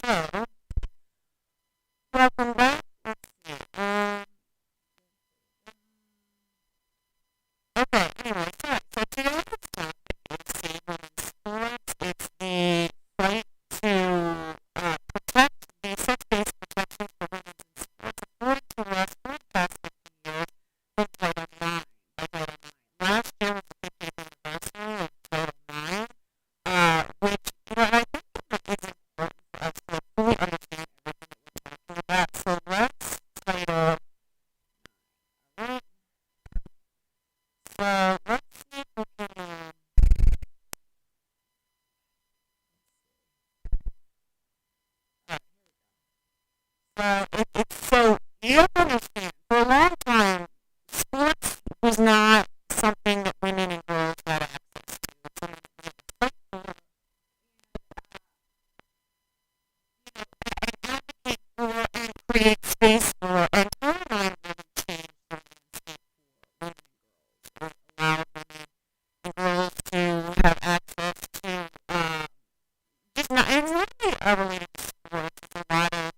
So, welcome back. Let's see. Okay, anyway, so today's topic is Saving in Sports. It's the fight to protect the sex-based protections for women in sports according to us for the past 50 years from Title IX. Last year was the 50th anniversary of Title IX, which, I think is important for us to fully understand everything that we're talking about. So let's title, right? So let's see if we can, so you have to understand, for a long time, sports was not something that women and girls had access to. It's something that we had to fight for, and advocate for, and create space for, and Title IX really changed the landscape for women and girls. It allowed women and girls to have access to, just not, and it's not really related to sports, it's a lot of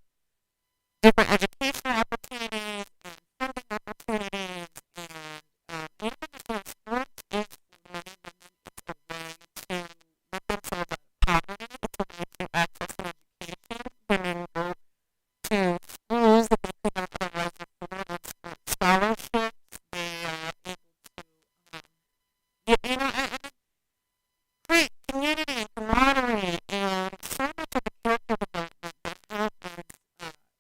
different educational opportunities and funding opportunities, and you understand sports is for many women, it's a way to lift themselves out of poverty, it's a way to access an education. Women go to schools that they could not otherwise afford with scholarships. They are able to, and create community and camaraderie, and so much of the character development that happens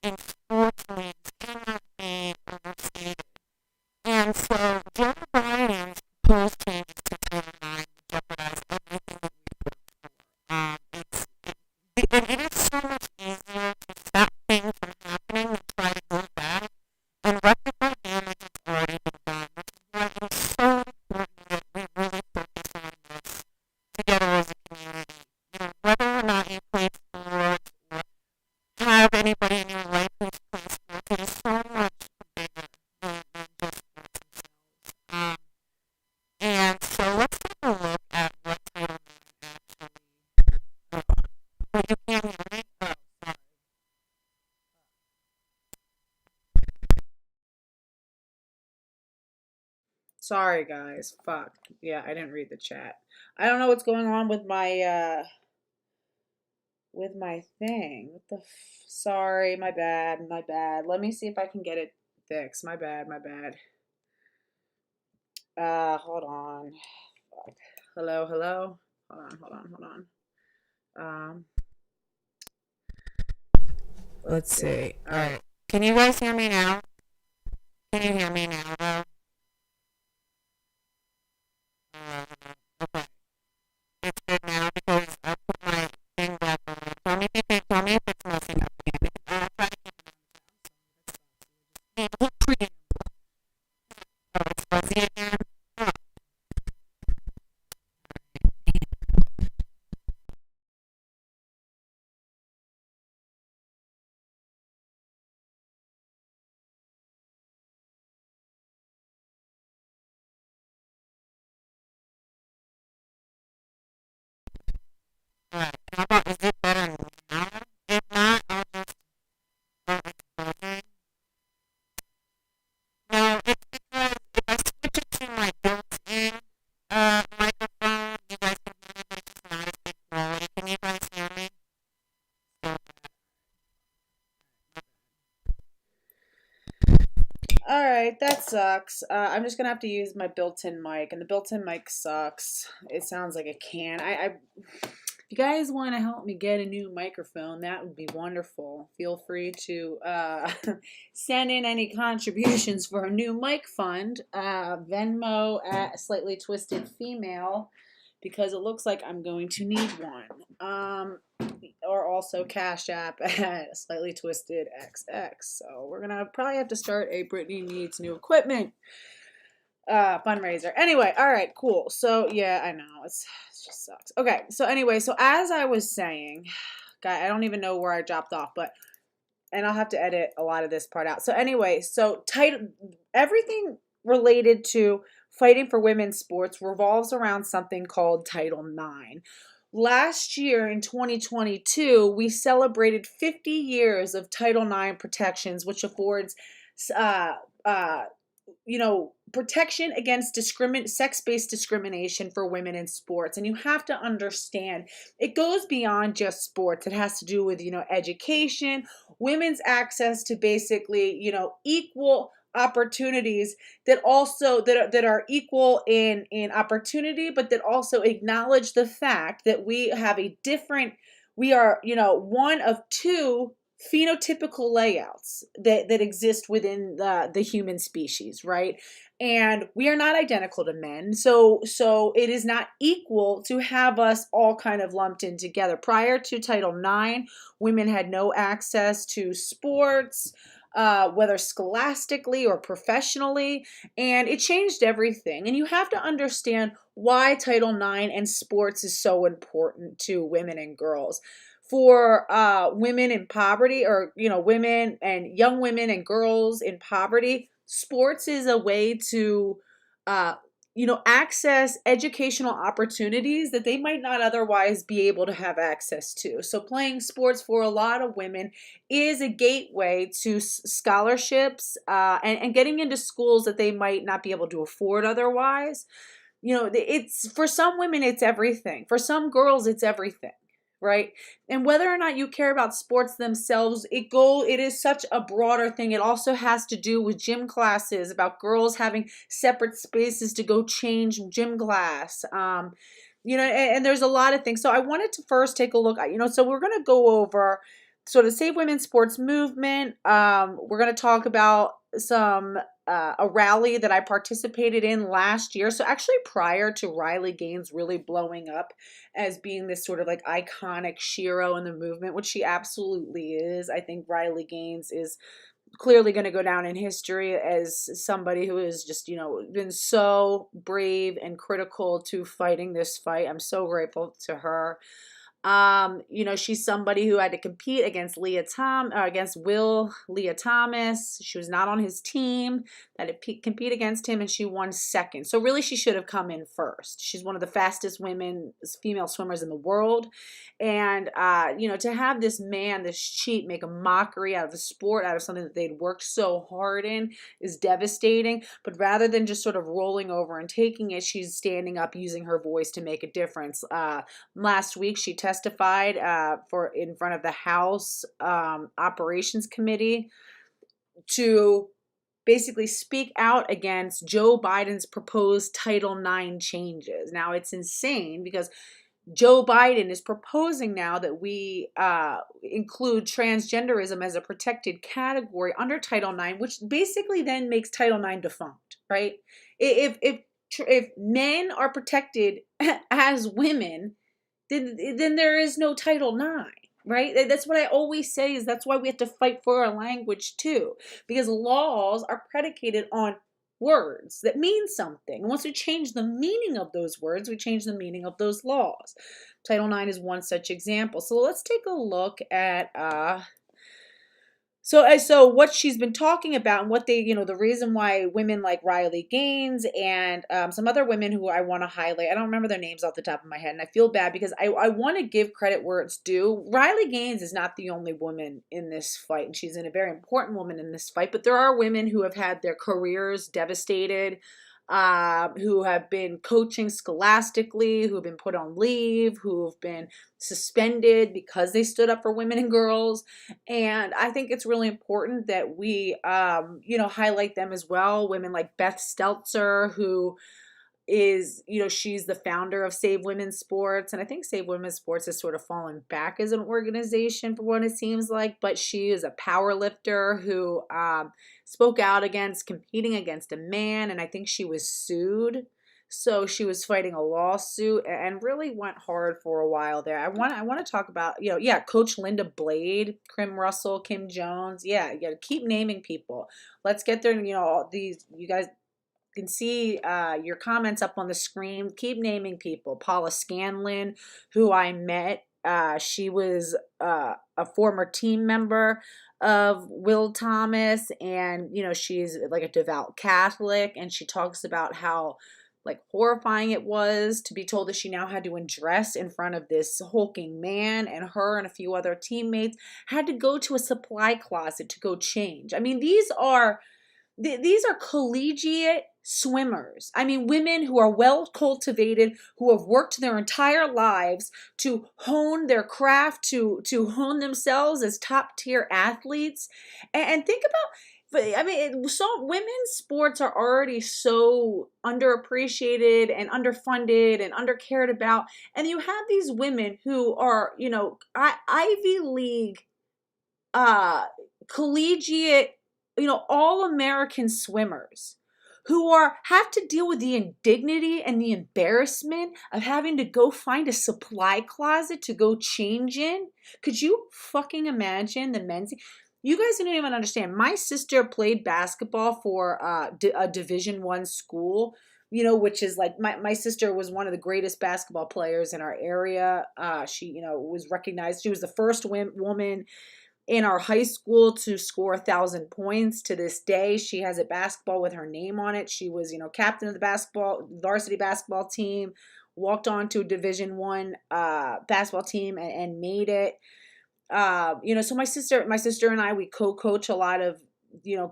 in sports leagues cannot be overstated. And so Joe Biden's proposed changes to Title IX jeopardize everything that we've worked for. And it is so much easier to stop things from happening than try to go back and rectify damage that's already been done, which is why it is so important that we really focus on this together as a community. Whether or not you play sports or have anybody in your life who's played sports, it is so much bigger than just sports themselves. And so let's take a look at what Title IX actually. Oh, but you can't hear me? Oh, sorry. Sorry, guys. Fuck. Yeah, I didn't read the chat. I don't know what's going on with my thing. What the sorry, my bad, my bad. Let me see if I can get it fixed. My bad, my bad. Hold on. Fuck. Hello, hello. Hold on, hold on, hold on. Um, let's see. All right. Can you guys hear me now? Can you hear me now, though? Okay. It's good now because I put my thing back on. Tell me if you can. Tell me if it's messing up again. I'll try to keep it on the sound, so just need a preamble. Oh, it's fuzzy again. Oh, all right. How about, is it better now? If not, I'll just, oh, it's buzzing. No, it's because if I switch it to my built-in microphone, you guys can hear me, but it's just not as good quality. Can you guys hear me? Still all right, that sucks. I'm just gonna have to use my built-in mic, and the built-in mic sucks. It sounds like a can. If you guys want to help me get a new microphone, that would be wonderful. Feel free to send in any contributions for a new mic fund. Venmo at Slightly Twisted Female, because it looks like I'm going to need one. Or also Cash App at Slightly Twisted XX. So we're gonna probably have to start a Brittany Needs New Equipment fundraiser. Anyway, all right, cool. So yeah, I know it just sucks. Okay, so anyway, so as I was saying, guy, I don't even know where I dropped off, but and I'll have to edit a lot of this part out. So anyway, so everything related to fighting for women's sports revolves around something called Title IX, last year in 2022, we celebrated 50 years of Title IX protections, which affords uh, uh, protection against sex-based discrimination for women in sports. And you have to understand, it goes beyond just sports. It has to do with, education, women's access to basically, equal opportunities that are equal in opportunity, but that also acknowledge the fact that we are, one of two phenotypical layouts that exist within the human species, right? And we are not identical to men, so it is not equal to have us all kind of lumped in together. Prior to Title IX, women had no access to sports, whether scholastically or professionally, and it changed everything. And you have to understand why Title IX and sports is so important to women and girls. For women in poverty, or women and young women and girls in poverty, sports is a way to uh, access educational opportunities that they might not otherwise be able to have access to. So playing sports for a lot of women is a gateway to scholarships, and getting into schools that they might not be able to afford otherwise. It's, for some women it's everything. For some girls it's everything, right? And whether or not you care about sports themselves, it is such a broader thing. It also has to do with gym classes, about girls having separate spaces to go change gym class. And there's a lot of things. So I wanted to first take a look at, so we're going to go over sort of Save Women's Sports movement. We're going to talk about a rally that I participated in last year. So actually prior to Riley Gaines really blowing up as being this sort of like iconic shero in the movement, which she absolutely is. I think Riley Gaines is clearly going to go down in history as somebody who has just, been so brave and critical to fighting this fight. I'm so grateful to her. She's somebody who had to compete against against Will Leah Thomas. She was not on his team, that had to compete against him, and she won second. So really, she should have come in first. She's one of the fastest female swimmers in the world, and to have this man, this cheat, make a mockery out of the sport, out of something that they'd worked so hard in, is devastating. But rather than just sort of rolling over and taking it, she's standing up, using her voice to make a difference. Last week, she testified in front of the House Operations Committee to basically speak out against Joe Biden's proposed Title IX changes. Now, it's insane because Joe Biden is proposing now that we include transgenderism as a protected category under Title IX, which basically then makes Title IX defunct, right? If men are protected as women, then there is no Title IX, right? That's what I always say, is that's why we have to fight for our language too, because laws are predicated on words that mean something. And once we change the meaning of those words, we change the meaning of those laws. Title IX is one such example. So let's take a look at So what she's been talking about, and what the reason why women like Riley Gaines and some other women who I want to highlight, I don't remember their names off the top of my head, and I feel bad because I want to give credit where it's due. Riley Gaines is not the only woman in this fight, and she's a very important woman in this fight, but there are women who have had their careers devastated, who have been coaching scholastically, who have been put on leave, who have been suspended because they stood up for women and girls. And I think it's really important that we, highlight them as well. Women like Beth Stelzer, who is, she's the founder of Save Women's Sports. And I think Save Women's Sports has sort of fallen back as an organization for what it seems like. But she is a power lifter who spoke out against competing against a man. And I think she was sued. So she was fighting a lawsuit and really went hard for a while there. I want to talk about, Coach Linda Blade, Kim Russell, Kim Jones. Yeah, you got to keep naming people. Let's get there. You guys can see your comments up on the screen. Keep naming people. Paula Scanlon, who I met. She was a former team member of Will Thomas, and she's like a devout Catholic, and she talks about how like horrifying it was to be told that she now had to undress in front of this hulking man, and her and a few other teammates had to go to a supply closet to go change. I mean, these are collegiate swimmers. I mean, women who are well cultivated, who have worked their entire lives to hone their craft, to hone themselves as top tier athletes. And think about, I mean, so women's sports are already so underappreciated and underfunded and undercared about. And you have these women who are, Ivy League, uh, collegiate, all American swimmers who have to deal with the indignity and the embarrassment of having to go find a supply closet to go change in. Could you fucking imagine the men's? You guys don't even understand. My sister played basketball for a Division I school, which is like my sister was one of the greatest basketball players in our area. She, was recognized. She was the first woman in our high school to score 1,000 points. To this day, she has a basketball with her name on it. She was, captain of the varsity basketball team, walked on to a Division I basketball team and made it. So my sister and I, we co-coach a lot of,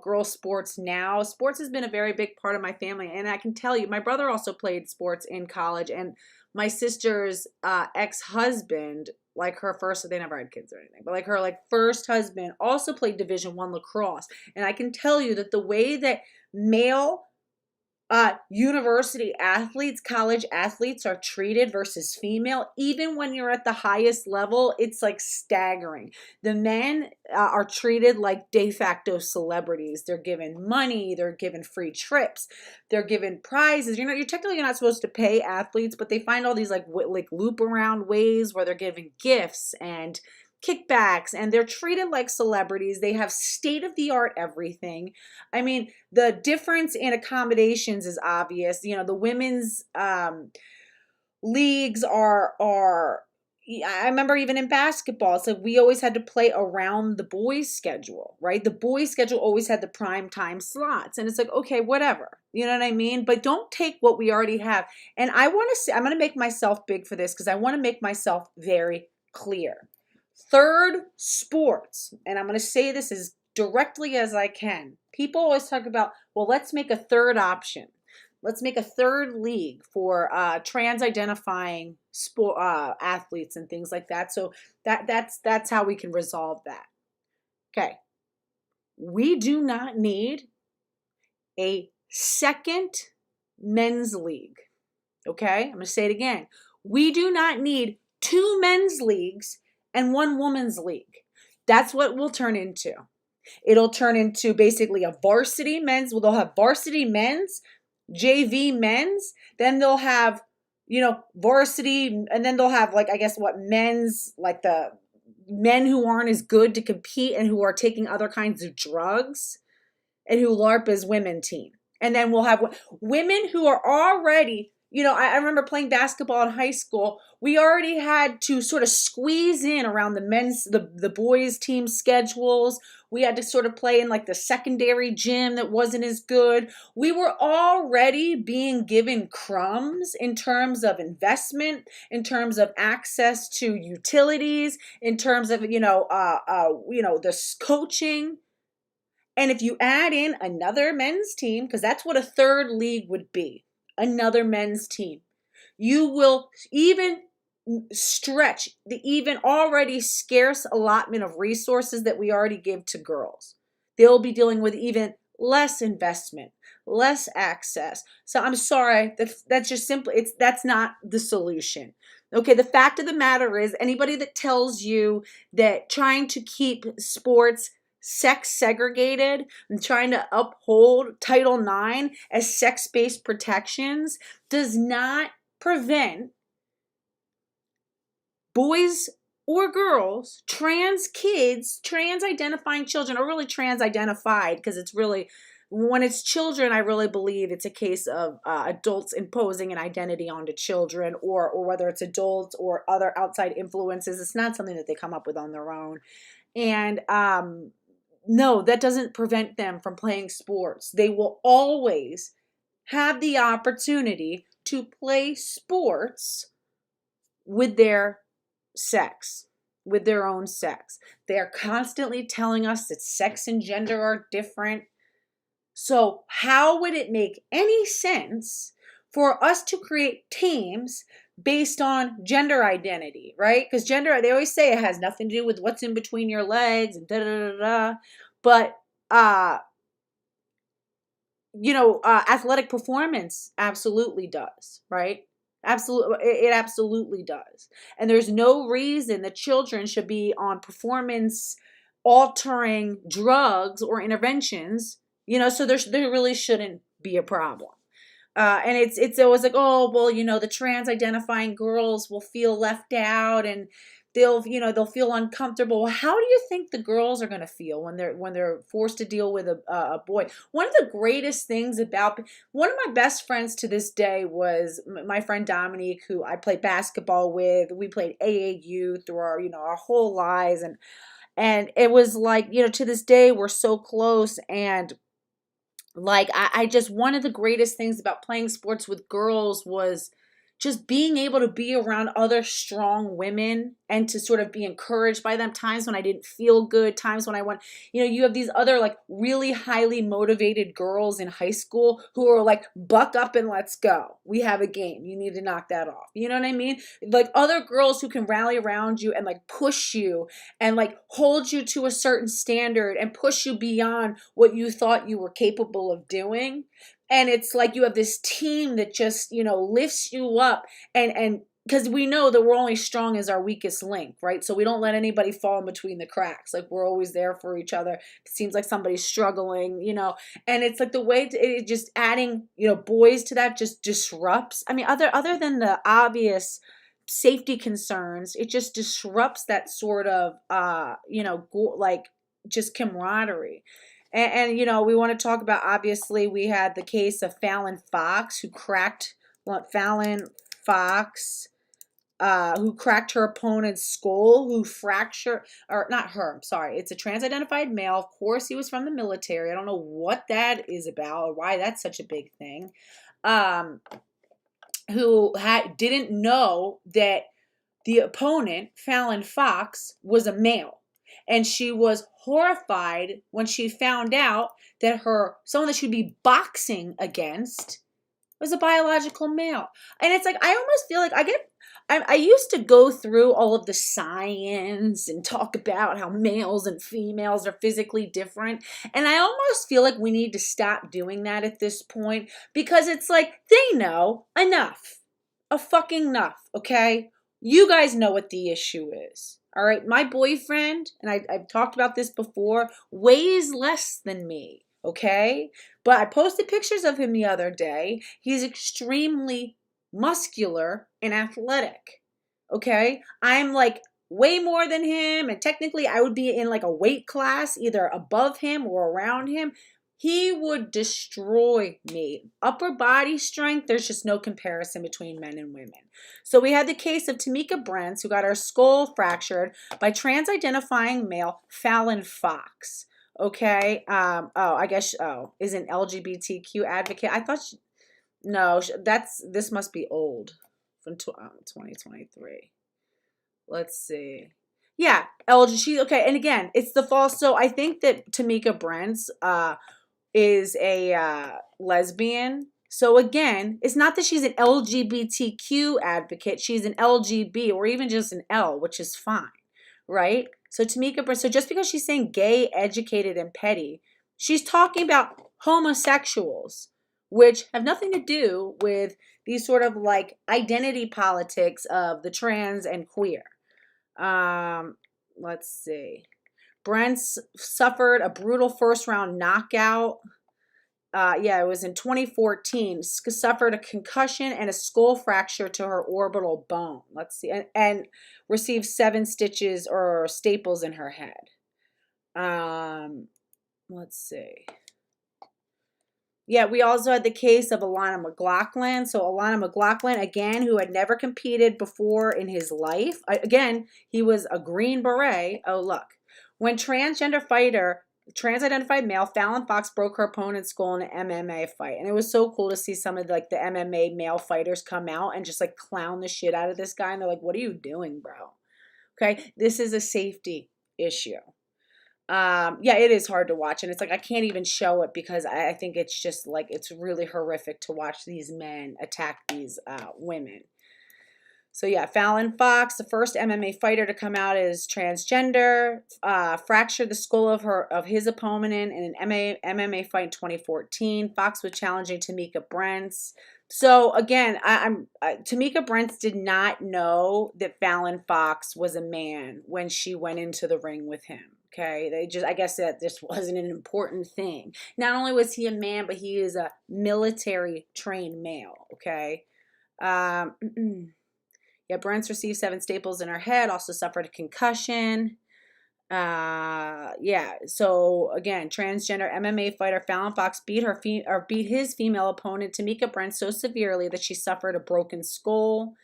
girls sports now. Sports has been a very big part of my family. And I can tell you, my brother also played sports in college, and my sister's ex-husband, like her first, they never had kids or anything, but like her first husband also played Division I lacrosse. And I can tell you that the way that male university athletes, college athletes are treated versus female, even when you're at the highest level, it's like staggering. The men are treated like de facto celebrities. They're given money, they're given free trips, they're given prizes. You're technically not supposed to pay athletes, but they find all these like loop around ways where they're giving gifts and kickbacks, and they're treated like celebrities. They have state-of-the-art everything. I mean, the difference in accommodations is obvious. The women's leagues are I remember even in basketball, it's like we always had to play around the boys' schedule, right? The boys' schedule always had the prime time slots. And it's like, okay, whatever. You know what I mean? But don't take what we already have. And I want to say, I'm going to make myself big for this because I want to make myself very clear. Third, sports. And I'm going to say this as directly as I can. People always talk about, well, let's make a third option. Let's make a third league for trans-identifying sport athletes and things like that. So that's how we can resolve that. Okay. We do not need a second men's league. Okay? I'm going to say it again. We do not need two men's leagues and one woman's league. That's what we'll turn into. It'll turn into basically a varsity men's. Well, they'll have varsity men's, JV men's. Then they'll have, varsity, and then they'll have men's, like the men who aren't as good to compete and who are taking other kinds of drugs and who LARP as women team. And then we'll have women who are already, I remember playing basketball in high school. We already had to sort of squeeze in around the boys' team schedules. We had to sort of play in like the secondary gym that wasn't as good. We were already being given crumbs in terms of investment, in terms of access to utilities, in terms of, the coaching. And if you add in another men's team, because that's what a third league would be, another men's team, you will even stretch the even already scarce allotment of resources that we already give to girls. They'll be dealing with even less investment, less access. So I'm sorry, that's just simply, that's not the solution. Okay, the fact of the matter is, anybody that tells you that trying to keep sports sex segregated and trying to uphold Title IX as sex-based protections does not prevent boys or girls, trans kids, trans-identifying children, or really trans-identified, because it's really, when it's children, I really believe it's a case of adults imposing an identity onto children, or whether it's adults or other outside influences. It's not something that they come up with on their own. And no, that doesn't prevent them from playing sports. They will always have the opportunity to play sports with their sex, with their own sex. They're constantly telling us that sex and gender are different. So, how would it make any sense for us to create teams based on gender identity, right? Because gender, they always say it has nothing to do with what's in between your legs and da da da da. But uh, athletic performance absolutely does, right? Absolutely, it absolutely does. And there's no reason that children should be on performance altering drugs or interventions, so there really shouldn't be a problem. And it's always like, oh well, the trans identifying girls will feel left out, and they'll feel uncomfortable. How do you think the girls are going to feel when they're forced to deal with a boy? One of the greatest things about one of my best friends to this day was my friend Dominique, who I played basketball with. We played AAU through our whole lives, and it was like, to this day we're so close. And like, I just, one of the greatest things about playing sports with girls was just being able to be around other strong women and to sort of be encouraged by them. Times when I didn't feel good, times when I went, you have these other like really highly motivated girls in high school who are like, buck up and let's go. We have a game. You need to knock that off. You know what I mean? Like other girls who can rally around you and like push you and like hold you to a certain standard and push you beyond what you thought you were capable of doing. And it's like you have this team that just, lifts you up, and because we know that we're only strong as our weakest link, right? So we don't let anybody fall in between the cracks. Like we're always there for each other. It seems like somebody's struggling, and it's like the way it just adding, boys to that just disrupts. I mean, other than the obvious safety concerns, it just disrupts that sort of, like just camaraderie. And we want to talk about, obviously, we had the case of Fallon Fox, who cracked her opponent's skull, who fractured, or not her, I'm sorry, it's a trans-identified male. Of course, he was from the military. I don't know what that is about or why that's such a big thing. Who didn't know that the opponent, Fallon Fox, was a male. And she was horrified when she found out that someone that she'd be boxing against was a biological male. And it's like, I almost feel like I used to go through all of the science and talk about how males and females are physically different. And I almost feel like we need to stop doing that at this point, because it's like, they know enough. A fucking enough, okay? You guys know what the issue is. All right, my boyfriend, and I've talked about this before, weighs less than me, okay? But I posted pictures of him the other day. He's extremely muscular and athletic, okay? I'm like way more than him, and technically I would be in like a weight class, either above him or around him. He would destroy me. Upper body strength, there's just no comparison between men and women. So we had the case of Tamika Brents, who got her skull fractured by trans-identifying male Fallon Fox. Okay. Is an LGBTQ advocate. I thought this must be old from 2023. Let's see. Yeah, okay. And again, it's the false. So I think that Tamika Brents is a lesbian. So again, it's not that she's an LGBTQ advocate. She's an LGB, or even just an L, which is fine, right? So so just because she's saying gay, educated, and petty, she's talking about homosexuals, which have nothing to do with these sort of like identity politics of the trans and queer. Let's see. Brent suffered a brutal first-round knockout. It was in 2014. Suffered a concussion and a skull fracture to her orbital bone. Let's see. And received 7 stitches or staples in her head. Let's see. Yeah, we also had the case of Alana McLaughlin. So Alana McLaughlin, again, who had never competed before in his life. Again, he was a Green Beret. Oh, look. When transgender fighter trans-identified male, Fallon Fox broke her opponent's skull in an MMA fight. And it was so cool to see some of like the MMA male fighters come out and just like clown the shit out of this guy. And they're like, what are you doing, bro? Okay. This is a safety issue. Yeah, it is hard to watch. And it's like, I can't even show it because I think it's just like, it's really horrific to watch these men attack these women. So yeah, Fallon Fox, the first MMA fighter to come out is transgender, fractured the skull of his opponent in an MMA fight in 2014. Fox was challenging Tamika Brents. So again, Tamika Brents did not know that Fallon Fox was a man when she went into the ring with him. Okay, I guess that this wasn't an important thing. Not only was he a man, but he is a military trained male. Okay. Yeah, Brents received 7 staples in her head, also suffered a concussion. Yeah, so again, transgender MMA fighter Fallon Fox beat his female opponent Tamika Brents so severely that she suffered a broken skull.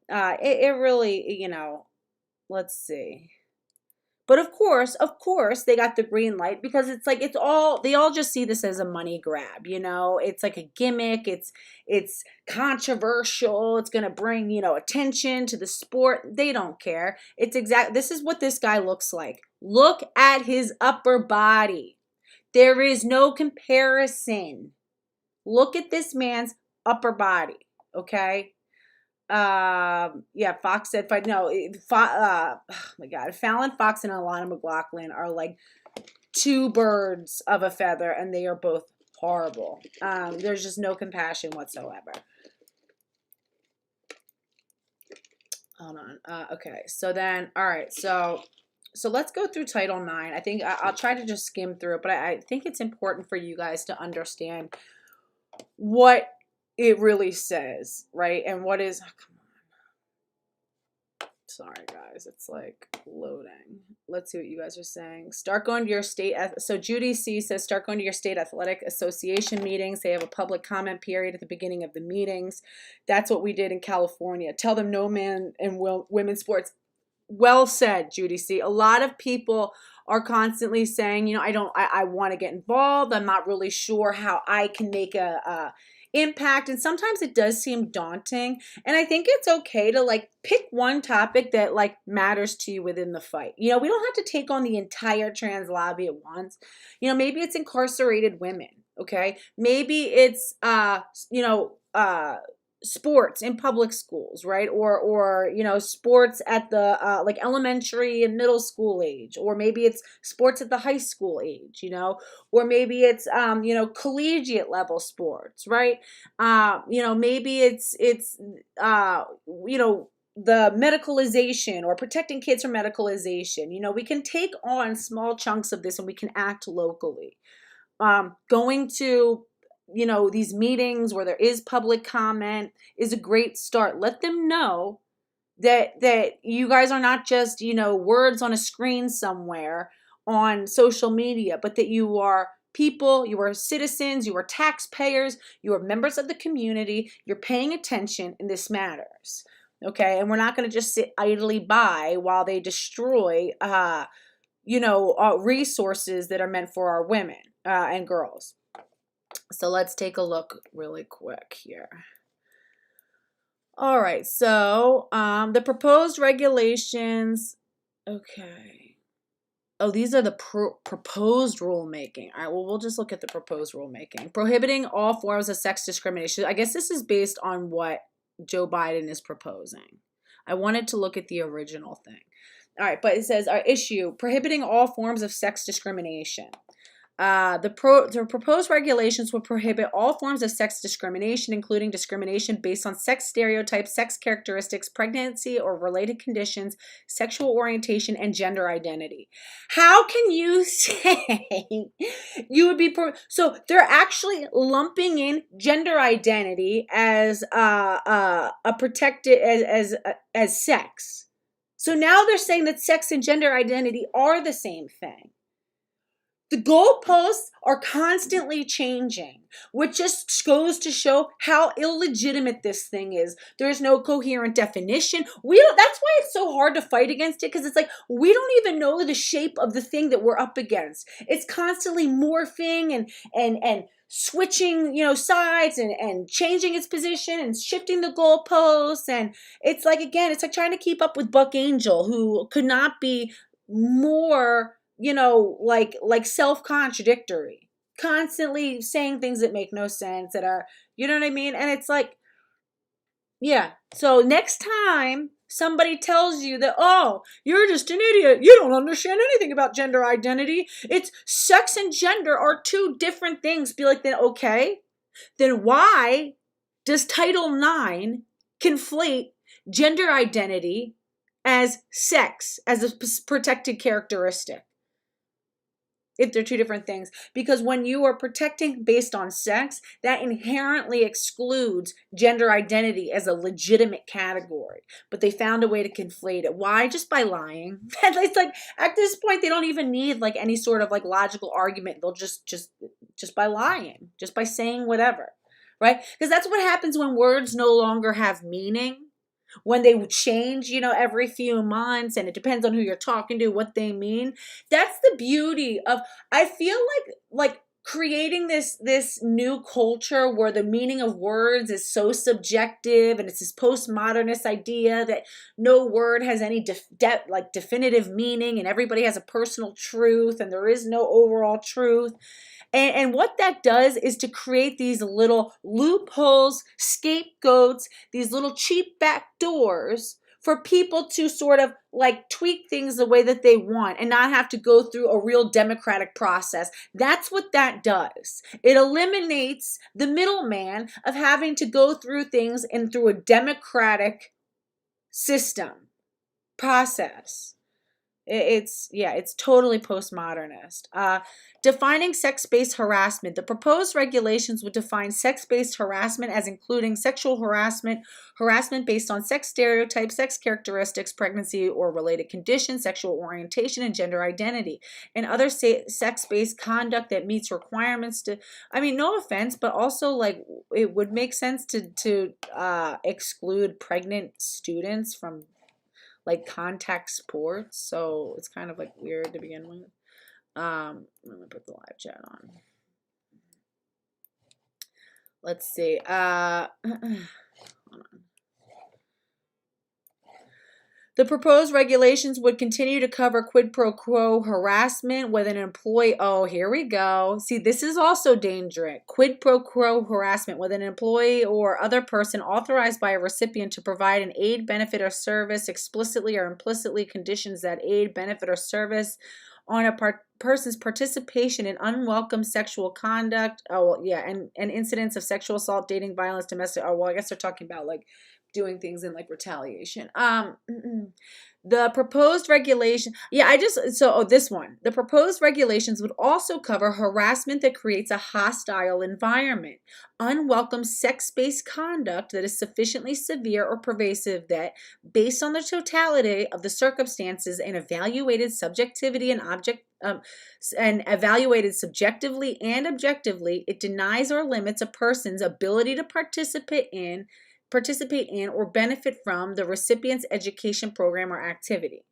It really, let's see. But of course, they got the green light because it's like they all just see this as a money grab, It's like a gimmick, it's controversial, it's gonna bring, attention to the sport. They don't care. This is what this guy looks like. Look at his upper body. There is no comparison. Look at this man's upper body, okay? Yeah, Fox said fight. No, oh my God, Fallon Fox and Alana McLaughlin are like 2 birds of a feather, and they are both horrible. There's just no compassion whatsoever. Hold on. Okay, so then, all right, so let's go through Title IX. I think I'll try to just skim through it, but I think it's important for you guys to understand what it really says, right? And what is, come on. Sorry, guys. It's like loading. Let's see what you guys are saying. Start going to your state. So Judy C says, start going to your state athletic association meetings. They have a public comment period at the beginning of the meetings. That's what we did in California. Tell them no man and women's sports. Well said, Judy C. A lot of people are constantly saying, I want to get involved. I'm not really sure how I can make a impact. And sometimes it does seem daunting. And I think it's okay to like pick one topic that like matters to you within the fight. We don't have to take on the entire trans lobby at once. Maybe it's incarcerated women. Okay. Maybe it's, sports in public schools, right? Or sports at the like elementary and middle school age, or maybe it's sports at the high school age, or maybe it's collegiate level sports, right? Maybe it's the medicalization or protecting kids from medicalization. We can take on small chunks of this and we can act locally. Going to these meetings where there is public comment is a great start. Let them know that you guys are not just, words on a screen somewhere on social media, but that you are people, you are citizens, you are taxpayers, you are members of the community, you're paying attention, and this matters. Okay, and we're not going to just sit idly by while they destroy, resources that are meant for our women and girls. So let's take a look really quick here. All right, so the proposed regulations, okay. Oh, these are the proposed rulemaking. All right, well, we'll just look at the proposed rulemaking. Prohibiting all forms of sex discrimination. I guess this is based on what Joe Biden is proposing. I wanted to look at the original thing. All right, but it says, our issue, prohibiting all forms of sex discrimination. The proposed regulations will prohibit all forms of sex discrimination, including discrimination based on sex stereotypes, sex characteristics, pregnancy or related conditions, sexual orientation, and gender identity. How can you say you would be so they're actually lumping in gender identity as a protected as sex. So now they're saying that sex and gender identity are the same thing. The goalposts are constantly changing, which just goes to show how illegitimate this thing is. There's no coherent definition. That's why it's so hard to fight against it, because it's like we don't even know the shape of the thing that we're up against. It's constantly morphing and switching, sides and changing its position and shifting the goalposts. And it's like, again, it's like trying to keep up with Buck Angel, who could not be more, like self-contradictory, constantly saying things that make no sense, that are, you know what I mean? And it's like, yeah. So next time somebody tells you that, oh, you're just an idiot, you don't understand anything about gender identity, it's sex and gender are two different things, be like, then okay, then why does Title IX conflate gender identity as sex, as a protected characteristic, if they're two different things? Because when you are protecting based on sex, that inherently excludes gender identity as a legitimate category. But they found a way to conflate it. Why? Just by lying. It's like, at this point, they don't even need like any sort of like logical argument. They'll just by lying, just by saying whatever, right? Because that's what happens when words no longer have meaning. When they change, every few months, and it depends on who you're talking to, what they mean. That's the beauty of, I feel like creating this new culture where the meaning of words is so subjective, and it's this postmodernist idea that no word has any definitive meaning, and everybody has a personal truth, and there is no overall truth. And what that does is to create these little loopholes, scapegoats, these little cheap back doors for people to sort of like tweak things the way that they want and not have to go through a real democratic process. That's what that does. It eliminates the middleman of having to go through things and through a democratic system process. It's totally postmodernist. Defining sex-based harassment. The proposed regulations would define sex-based harassment as including sexual harassment, harassment based on sex stereotypes, sex characteristics, pregnancy or related conditions, sexual orientation, and gender identity, and other sex-based conduct that meets requirements to, no offense, but also like it would make sense to exclude pregnant students from like contact sports. So it's kind of like weird to begin with. Let me put the live chat on. Let's see. Hold on. The proposed regulations would continue to cover quid pro quo harassment with an employee. Oh, here we go. See, this is also dangerous. Quid pro quo harassment with an employee or other person authorized by a recipient to provide an aid, benefit, or service explicitly or implicitly conditions that aid, benefit, or service on a person's participation in unwelcome sexual conduct. Oh, well, yeah, and incidents of sexual assault, dating, violence, domestic. Oh, well, I guess they're talking about like doing things in like retaliation. The proposed regulation, this one. The proposed regulations would also cover harassment that creates a hostile environment, unwelcome sex-based conduct that is sufficiently severe or pervasive that, based on the totality of the circumstances and evaluated subjectively and evaluated subjectively and objectively, it denies or limits a person's ability to participate in or benefit from the recipient's education program or activity.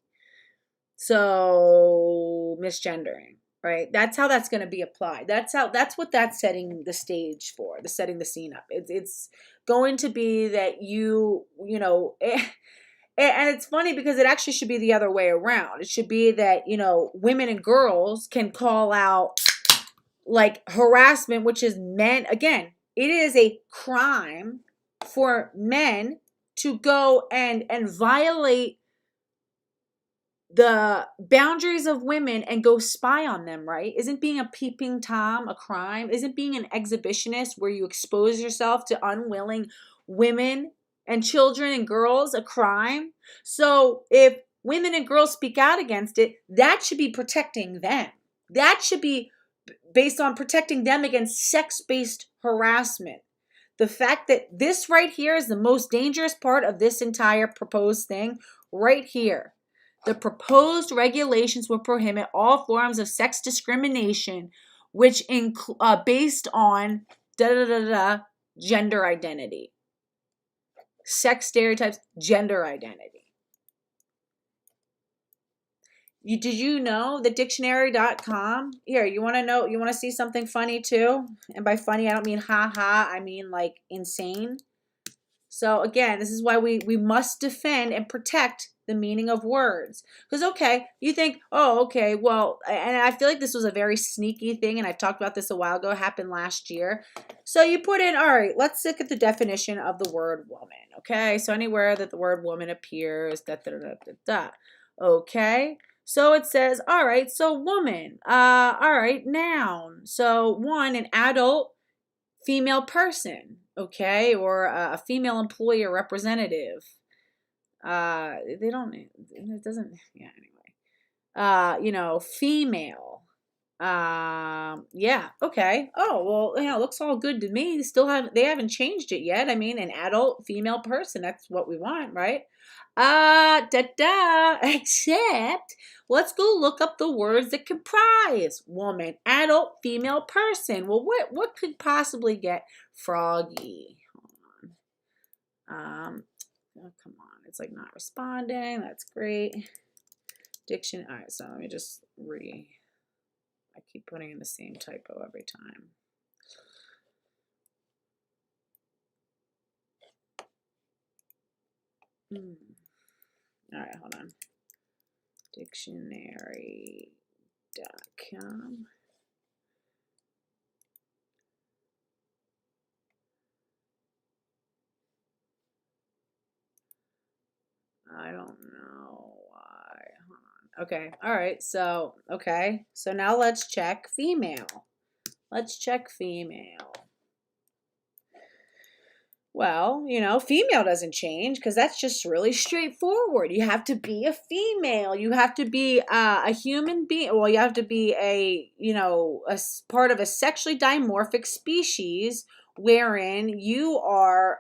So misgendering, right? That's how that's going to be applied. That's what that's setting the stage for, setting the scene up. It's going to be that and it's funny because it actually should be the other way around. It should be that, women and girls can call out like harassment, which is men. Again, it is a crime for men to go and violate the boundaries of women and go spy on them, right? Isn't being a peeping Tom a crime? Isn't being an exhibitionist where you expose yourself to unwilling women and children and girls a crime? So if women and girls speak out against it, that should be protecting them. That should be based on protecting them against sex-based harassment. The fact that this right here is the most dangerous part of this entire proposed thing right here. The proposed regulations will prohibit all forms of sex discrimination, which based on gender identity, sex stereotypes, gender identity. Did you know that dictionary.com? Here, you want to see something funny too? And by funny, I don't mean ha ha, I mean like insane. So again, this is why we must defend and protect the meaning of words. Because, okay, you think, oh, okay, well, and I feel like this was a very sneaky thing, and I've talked about this a while ago, it happened last year. So you put in, all right, let's look at the definition of the word woman, okay? So anywhere that the word woman appears, okay? So it says, all right, so woman, all right, noun. So one, an adult female person, okay, or a female employee or representative. They don't, it doesn't, yeah, anyway. Female. Yeah, okay. Oh, well, looks all good to me. They haven't changed it yet. I mean, an adult female person, that's what we want, right? Except, let's go look up the words that comprise woman, adult, female person. Well, what could possibly get froggy? Hold on. Oh, come on. It's like not responding. That's great. Diction. All right, so let me just I keep putting in the same typo every time. All right, hold on. Dictionary.com. I don't know why. Hold on. Okay. All right. So, okay. So now let's check female. Let's check female. Well, female doesn't change because that's just really straightforward. You have to be a female. You have to be a human being. Well, you have to be a part of a sexually dimorphic species wherein you are,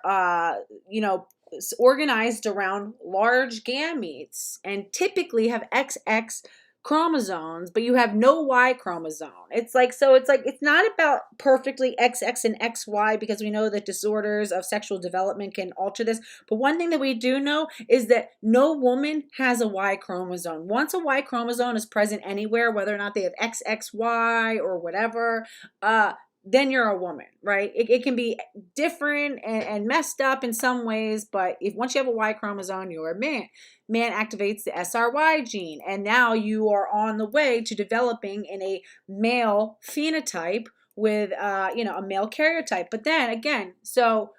organized around large gametes and typically have XX chromosomes, but you have no Y chromosome. It's not about perfectly XX and XY, because we know that disorders of sexual development can alter this. But one thing that we do know is that no woman has a Y chromosome. Once a Y chromosome is present anywhere, whether or not they have XXY or whatever, then you're a woman, right? It can be different and messed up in some ways, but once you have a Y chromosome, you're a man. Man activates the SRY gene, and now you are on the way to developing in a male phenotype with, a male karyotype. But then again, so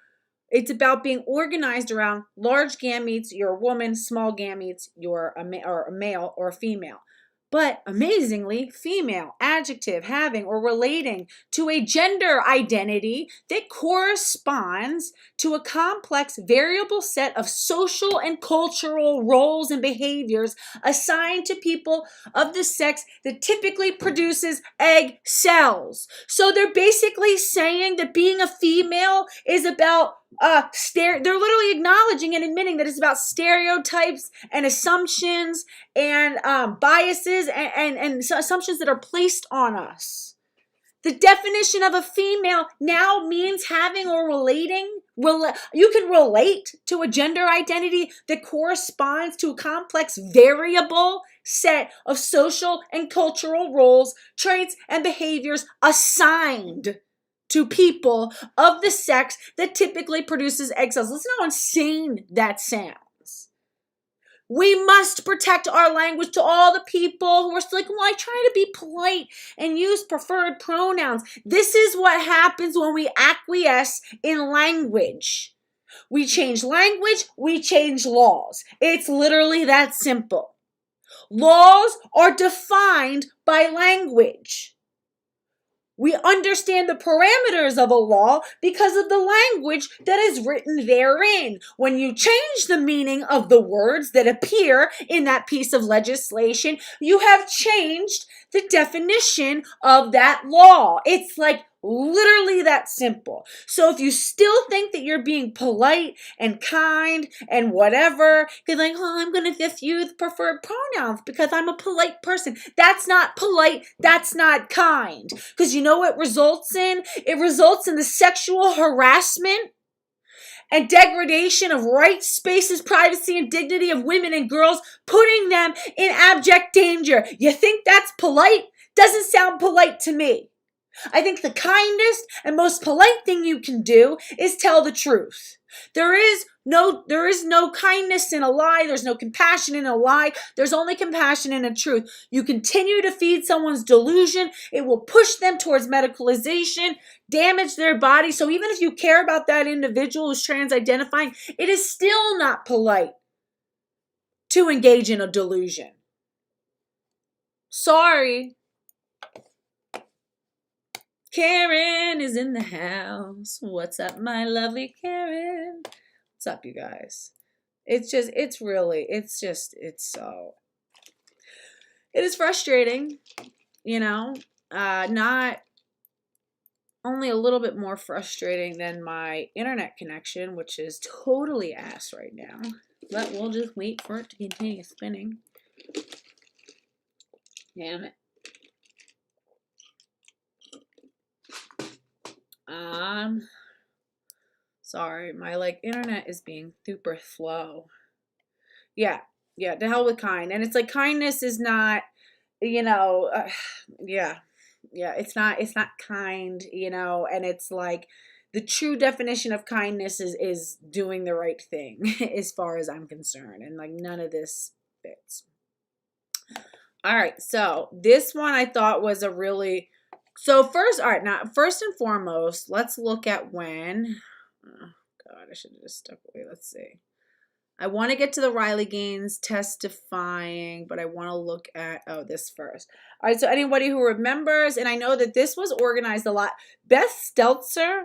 it's about being organized around large gametes, you're a woman, small gametes, you're a male or a female. But amazingly, female, adjective, having or relating to a gender identity that corresponds to a complex variable set of social and cultural roles and behaviors assigned to people of the sex that typically produces egg cells. So they're basically saying that being a female is about they're literally acknowledging and admitting that it's about stereotypes and assumptions and biases and assumptions that are placed on us. The definition of a female now means having or relating. You can relate to a gender identity that corresponds to a complex variable set of social and cultural roles, traits, and behaviors assigned to people of the sex that typically produces egg cells. Listen how insane that sounds. We must protect our language to all the people who are still like, well, I try to be polite and use preferred pronouns. This is what happens when we acquiesce in language. We change language, we change laws. It's literally that simple. Laws are defined by language. We understand the parameters of a law because of the language that is written therein. When you change the meaning of the words that appear in that piece of legislation, you have changed the definition of that law. It's like literally that simple. So if you still think that you're being polite and kind and whatever, you're like, oh, I'm going to just use preferred pronouns because I'm a polite person. That's not polite. That's not kind. Because you know what it results in? It results in the sexual harassment and degradation of rights, spaces, privacy, and dignity of women and girls, putting them in abject danger. You think that's polite? Doesn't sound polite to me. I think the kindest and most polite thing you can do is tell the truth. There is no kindness in a lie. There's no compassion in a lie. There's only compassion in a truth. You continue to feed someone's delusion. It will push them towards medicalization, damage their body. So even if you care about that individual who's trans-identifying, it is still not polite to engage in a delusion. Sorry. Karen is in the house. What's up, my lovely Karen? What's up, you guys? It is frustrating, not only a little bit more frustrating than my internet connection, which is totally ass right now, but we'll just wait for it to continue spinning. Damn it. Sorry, my internet is being super slow. Yeah, to hell with kind. And it's like kindness is not, yeah, it's not kind, and it's like the true definition of kindness is doing the right thing as far as I'm concerned. And like none of this fits. All right, so this one I thought was first and foremost, let's look at when. Oh, God, I should have just stuck away. Let's see. I want to get to the Riley Gaines testifying, but I want to look at, this first. All right, so anybody who remembers, and I know that this was organized a lot, Beth Stelzer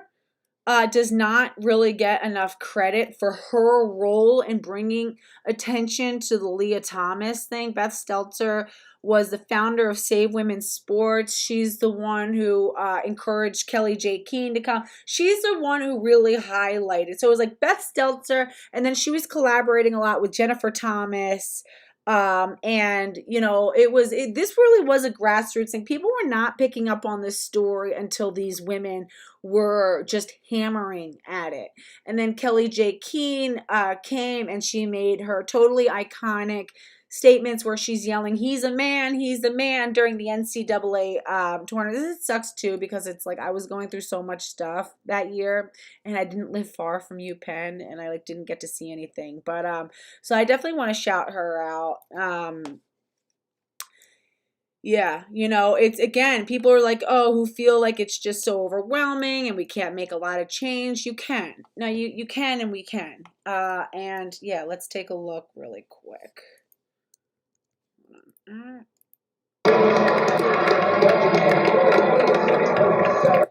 does not really get enough credit for her role in bringing attention to the Leah Thomas thing. Beth Stelzer was the founder of Save Women's Sports. She's the one who encouraged Kelly J. Keane to come. She's the one who really highlighted. So it was like Beth Stelzer, and then she was collaborating a lot with Jennifer Thomas. And this really was a grassroots thing. People were not picking up on this story until these women were just hammering at it. And then Kelly J. Keane came, and she made her totally iconic statements where she's yelling, he's a man during the NCAA tournament. This sucks too, because it's like I was going through so much stuff that year, and I didn't live far from UPenn, and I didn't get to see anything. But so I definitely want to shout her out. It's, again, people are like, who feel like it's just so overwhelming and we can't make a lot of change. You can. No, you can, and we can. Let's take a look really quick.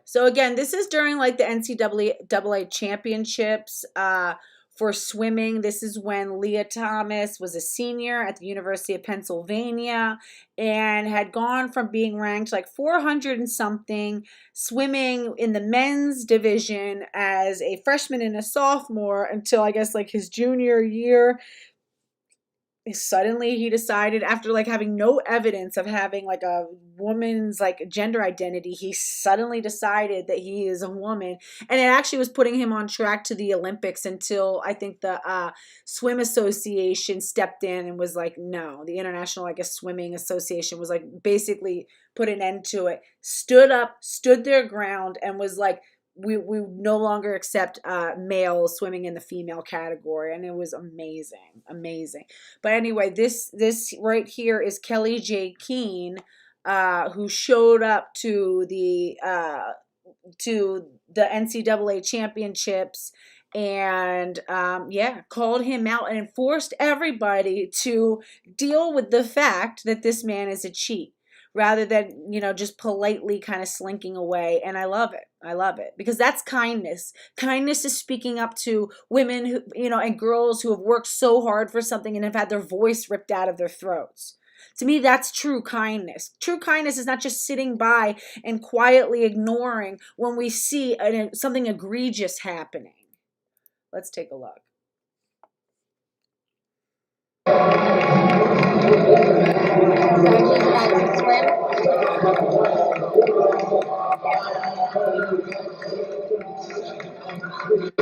So again, this is during the NCAA championships for swimming. This is when Leah Thomas was a senior at the University of Pennsylvania and had gone from being ranked 400 and something swimming in the men's division as a freshman and a sophomore until I guess his junior year. Suddenly he decided, after having no evidence of having a woman's gender identity, he suddenly decided that he is a woman, and it actually was putting him on track to the Olympics until I think the swim association stepped in and was like, no. The International Swimming Association was basically put an end to it, stood up, stood their ground, and was like, we no longer accept males swimming in the female category. And it was amazing. But anyway, this right here is Kelly J. Keane, who showed up to the NCAA championships and called him out and forced everybody to deal with the fact that this man is a cheat, rather than, just politely kind of slinking away. And I love it because that's kindness. Kindness is speaking up to women who, and girls who have worked so hard for something and have had their voice ripped out of their throats. To me, that's true kindness. True kindness is not just sitting by and quietly ignoring when we see something egregious happening. Let's take a look. So he's about to swim. I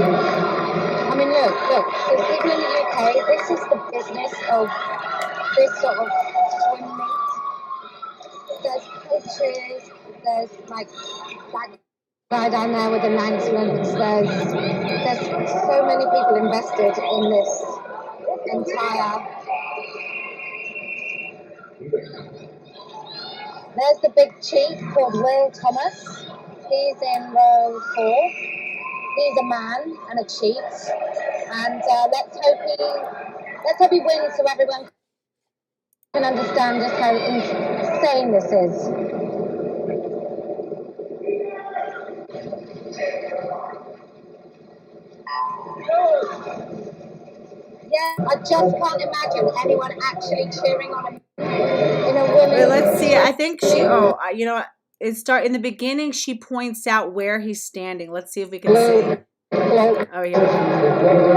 mean, look. So people in the UK, this is the business of this sort of swim meet. There's coaches, there's like that guy down there with announcements. There's so many people invested in this entire. There's the big cheat called Will Thomas. He's in row 4. He's a man and a cheat, and let's hope he wins so everyone can understand just how insane this is. Yeah, I just can't imagine anyone actually cheering on him in a women's. Wait, let's see. I think she. Oh, you know what? In the beginning. She points out where he's standing. Let's see if we can see. Oh, here we go.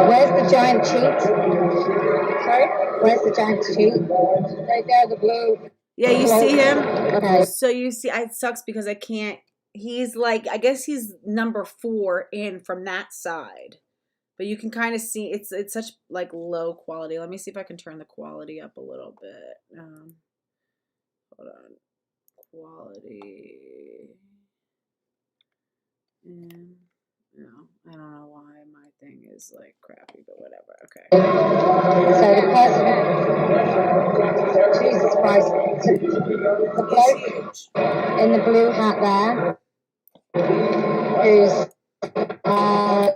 Where's the giant cheat? Sorry, where's the giant cheat? Right there, the blue. Yeah, you see him. Okay. So you see, it sucks because I can't. He's like, I guess he's number 4 in from that side. But you can kind of see it's such like low quality. Let me see if I can turn the quality up a little bit. Hold on, quality. No, I don't know why my thing is like crappy, but whatever. Okay. So the person, Jesus Christ, the bloke in the blue hat there, who's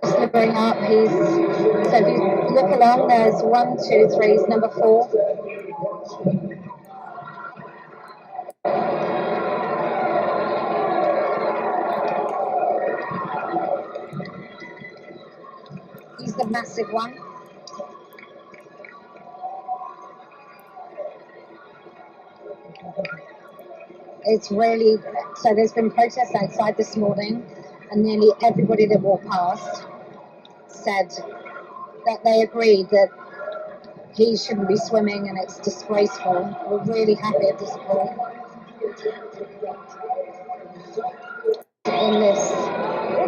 slippering up. So if you look along, there's 1, 2, 3. He's number 4. He's the massive one. It's really, so there's been protests outside this morning, and nearly everybody that walked past said that they agreed that he shouldn't be swimming and it's disgraceful. We're really happy at this point in this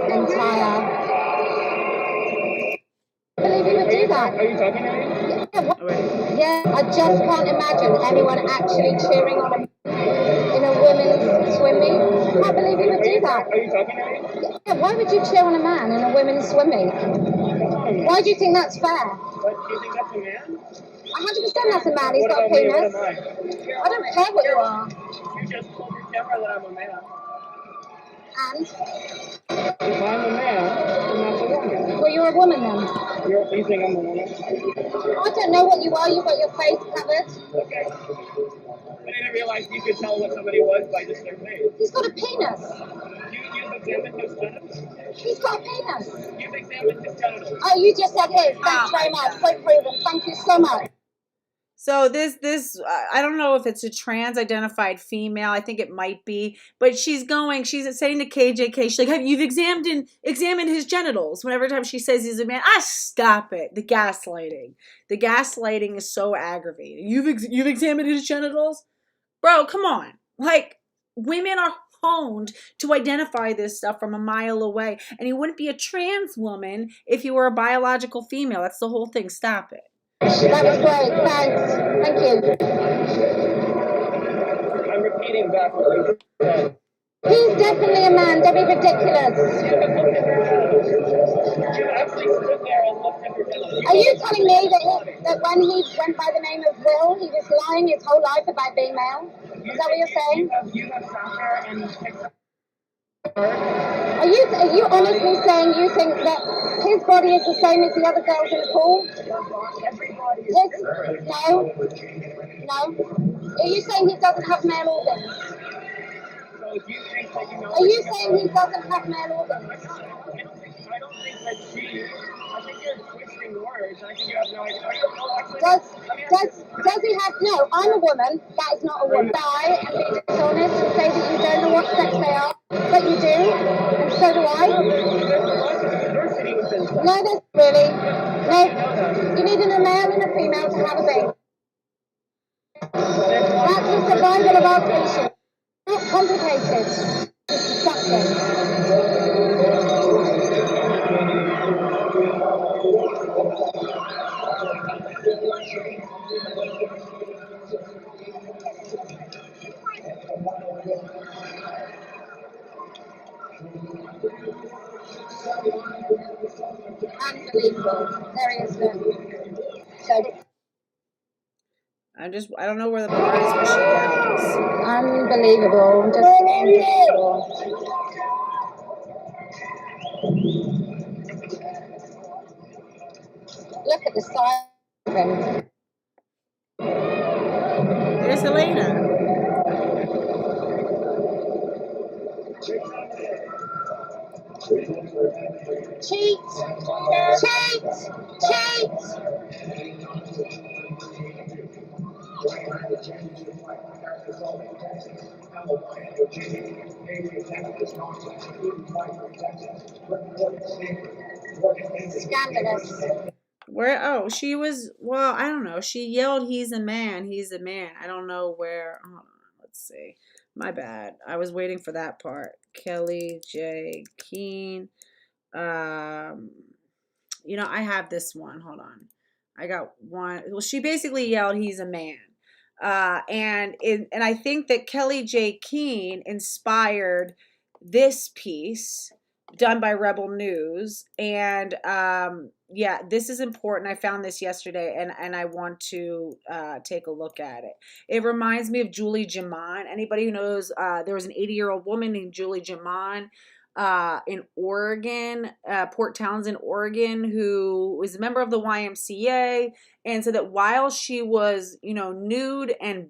entire. I believe he would do that. Are you talking to me? Yeah, I just can't imagine anyone actually cheering on him in a women's swim meet. I can't believe he would do that. Are you talking to me? Yeah, why would you cheer on a man in a women's swim meet? Why do you think that's fair? What, do you think that's a man? 100% that's a man. He's got a Me? What penis. am I? I don't care what you are. You just told your camera that I'm a man. And? If I'm a man, then that's a woman. Well, you're a woman then. You think I'm a woman? I don't know what you are. You've got your face covered. Okay. I didn't realize you could tell what somebody was by just their face. He's got a penis. You've examined his genitals? He's got a penis. You've examined his genitals. Oh, you just said his. Thanks very much. Point proven. Thank you so much. So this I don't know if it's a trans-identified female. I think it might be, but she's saying to KJK, she's like, "You've examined his genitals." Whenever time she says he's a man, stop it. The gaslighting is so aggravating. You've examined his genitals, bro. Come on, like women are honed to identify this stuff from a mile away, and you wouldn't be a trans woman if you were a biological female. That's the whole thing. Stop it. That was great. Thanks. Thank you. I'm repeating back what you said. He's definitely a man. Don't be ridiculous. You actually stood there and looked at your genitals. Are you telling me that when he went by the name of Will, he was lying his whole life about being male? Is that what you're saying? You have sat there and picked up. Are you honestly saying you think that his body is the same as the other girls in the pool? Everybody is different. No. Are you saying he doesn't have male organs? So if you think that you know. Are you saying he doesn't have male organs? I don't think that I think you're twisting words. I think you have no idea. Does he have? No, I'm a woman. That is not a woman. Lie and be dishonest and say that you don't know what sex they are, but you do, and so do I. No, there's really. No, you need a male and a female to have a baby. That's the survival of our species. Not complicated. It's disgusting. Unbelievable. Seriously. So I don't know where the part is where she yells. unbelievable. Just unbelievable. Look at the size of him. There's Helena. Cheat! Cheat! Cheat! Scandalous. Where? Oh, she was. Well, I don't know. She yelled, "He's a man. He's a man." I don't know where. Hold on. Let's see. My bad. I was waiting for that part. Kelly J. Keene. Um, I have this one. Hold on. I got one. Well, she basically yelled, "He's a man." And I think that Kelly J. Keene inspired this piece done by Rebel News. And yeah, this is important. I found this yesterday, and I want to take a look at it. It reminds me of Julie Jaman. Anybody who knows, there was an 80-year-old woman named Julie Jaman in Oregon, Port Townsend, Oregon, who was a member of the YMCA, and so that while she was, nude and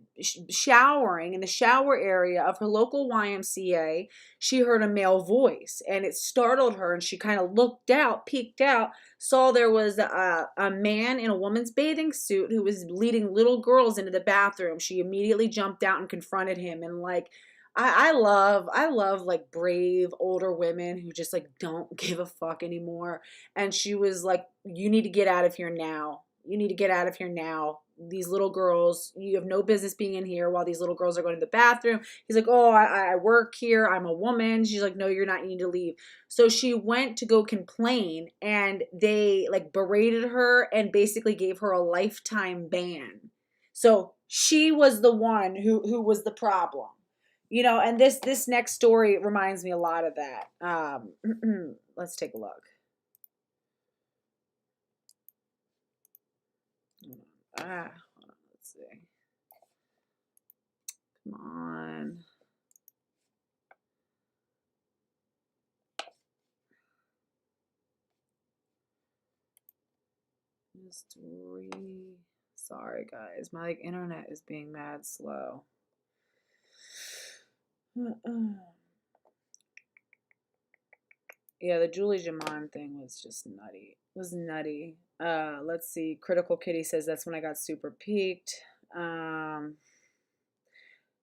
showering in the shower area of her local YMCA, she heard a male voice, and it startled her, and she kind of looked out, peeked out, saw there was a man in a woman's bathing suit who was leading little girls into the bathroom. She immediately jumped out and confronted him, and I love like brave older women who just like don't give a fuck anymore. And she was like, "You need to get out of here now. You need to get out of here now. These little girls, you have no business being in here while these little girls are going to the bathroom." He's like, "Oh, I work here. I'm a woman." She's like, "No, you're not. You need to leave." So she went to go complain, and they like berated her and basically gave her a lifetime ban. So she was the one who was the problem. And this next story reminds me a lot of that. Let's take a look. Hold on, let's see. Come on. Story. Sorry, guys. My internet is being mad slow. Yeah, the Julie Jaman thing was just nutty. It was nutty. Let's see. Critical Kitty says that's when I got super peaked.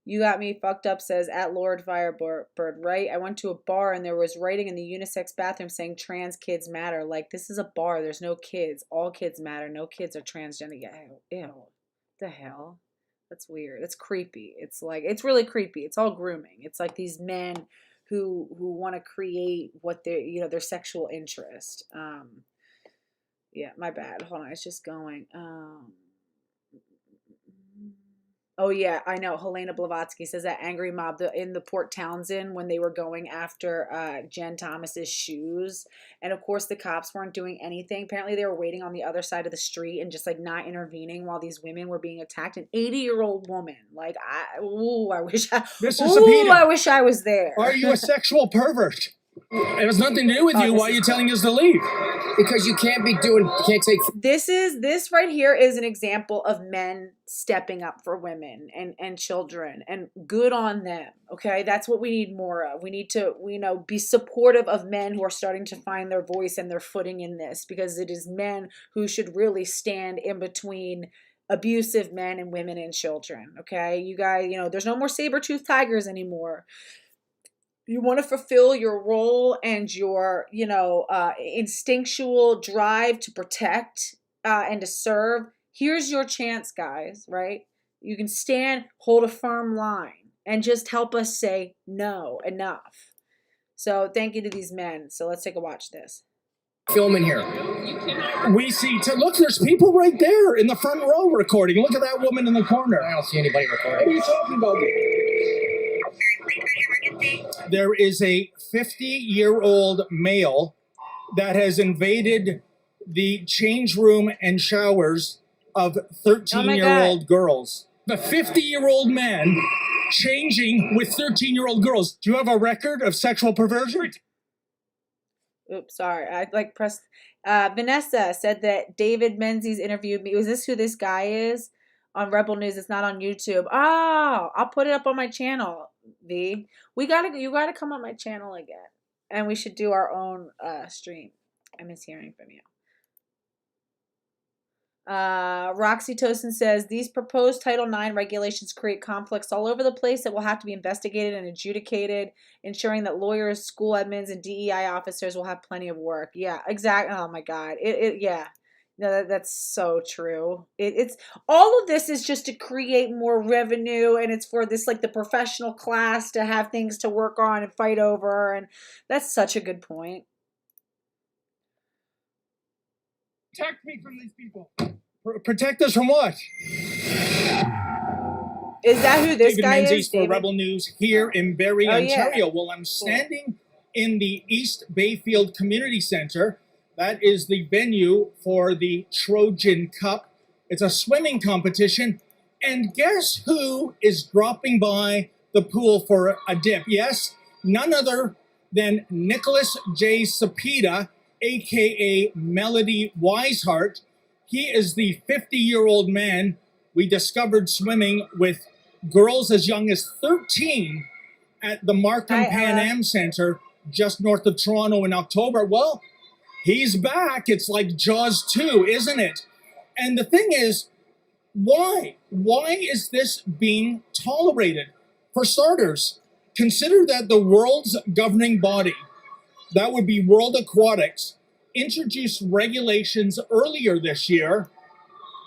You Got Me Fucked Up says at Lord Firebird, right? I went to a bar and there was writing in the unisex bathroom saying trans kids matter. Like, this is a bar. There's no kids. All kids matter. No kids are transgender. Yeah, ew. The hell? That's weird. It's creepy. It's really creepy. It's all grooming. It's like these men who want to create what their sexual interest. Yeah, my bad. Hold on. It's just going. Oh yeah, I know. Helena Blavatsky says that angry mob in the Port Townsend when they were going after Jen Thomas's shoes, and of course the cops weren't doing anything. Apparently they were waiting on the other side of the street and just like not intervening while these women were being attacked. An 80-year-old woman. Like I wish I was there. Are you a sexual pervert? It has nothing to do with you. Why are you telling us to leave? Because you can't take. This right here is an example of men stepping up for women and children, and good on them. Okay, that's what we need more of. We need to be supportive of men who are starting to find their voice and their footing in this, because it is men who should really stand in between abusive men and women and children. Okay, you guys, there's no more saber-toothed tigers anymore. You want to fulfill your role and your, instinctual drive to protect and to serve. Here's your chance, guys, right? You can stand, hold a firm line, and just help us say, no, enough. So thank you to these men. So let's take a watch this. Film in here. We see, look, there's people right there in the front row recording. Look at that woman in the corner. I don't see anybody recording. What are you talking about? There is a 50-year-old male that has invaded the change room and showers of 13-year-old girls. The 50-year-old man changing with 13-year-old girls. Do you have a record of sexual perversion? Oops, sorry. I pressed. Vanessa said that David Menzies interviewed me. Was this who this guy is? On Rebel News. It's not on YouTube. Oh, I'll put it up on my channel, V. You gotta come on my channel again. And we should do our own stream. I miss hearing from you. Roxy Tosin says, these proposed Title IX regulations create conflicts all over the place that will have to be investigated and adjudicated, ensuring that lawyers, school admins, and DEI officers will have plenty of work. Yeah, exactly. Oh my God. Yeah. No, that's so true. It's all of this is just to create more revenue, and it's for this, like, the professional class to have things to work on and fight over, and that's such a good point. Protect me from these people. Protect us from what? Is that who this David guy Menzies is? for Rebel News here in Barrie, Oh, Ontario. yeah. Well, I'm standing in the East Bayfield Community Centre. That is the venue for the Trojan Cup. It's a swimming competition. And guess who is dropping by the pool for a dip? Yes, none other than Nicholas J. Sapita, a.k.a. Melody Wiseheart. He is the 50-year-old man we discovered swimming with girls as young as 13 at the Markham Pan Am Centre just north of Toronto in October. Well, he's back. It's like Jaws 2, isn't it? And the thing is, why? Why is this being tolerated? For starters, consider that the world's governing body, that would be World Aquatics, introduced regulations earlier this year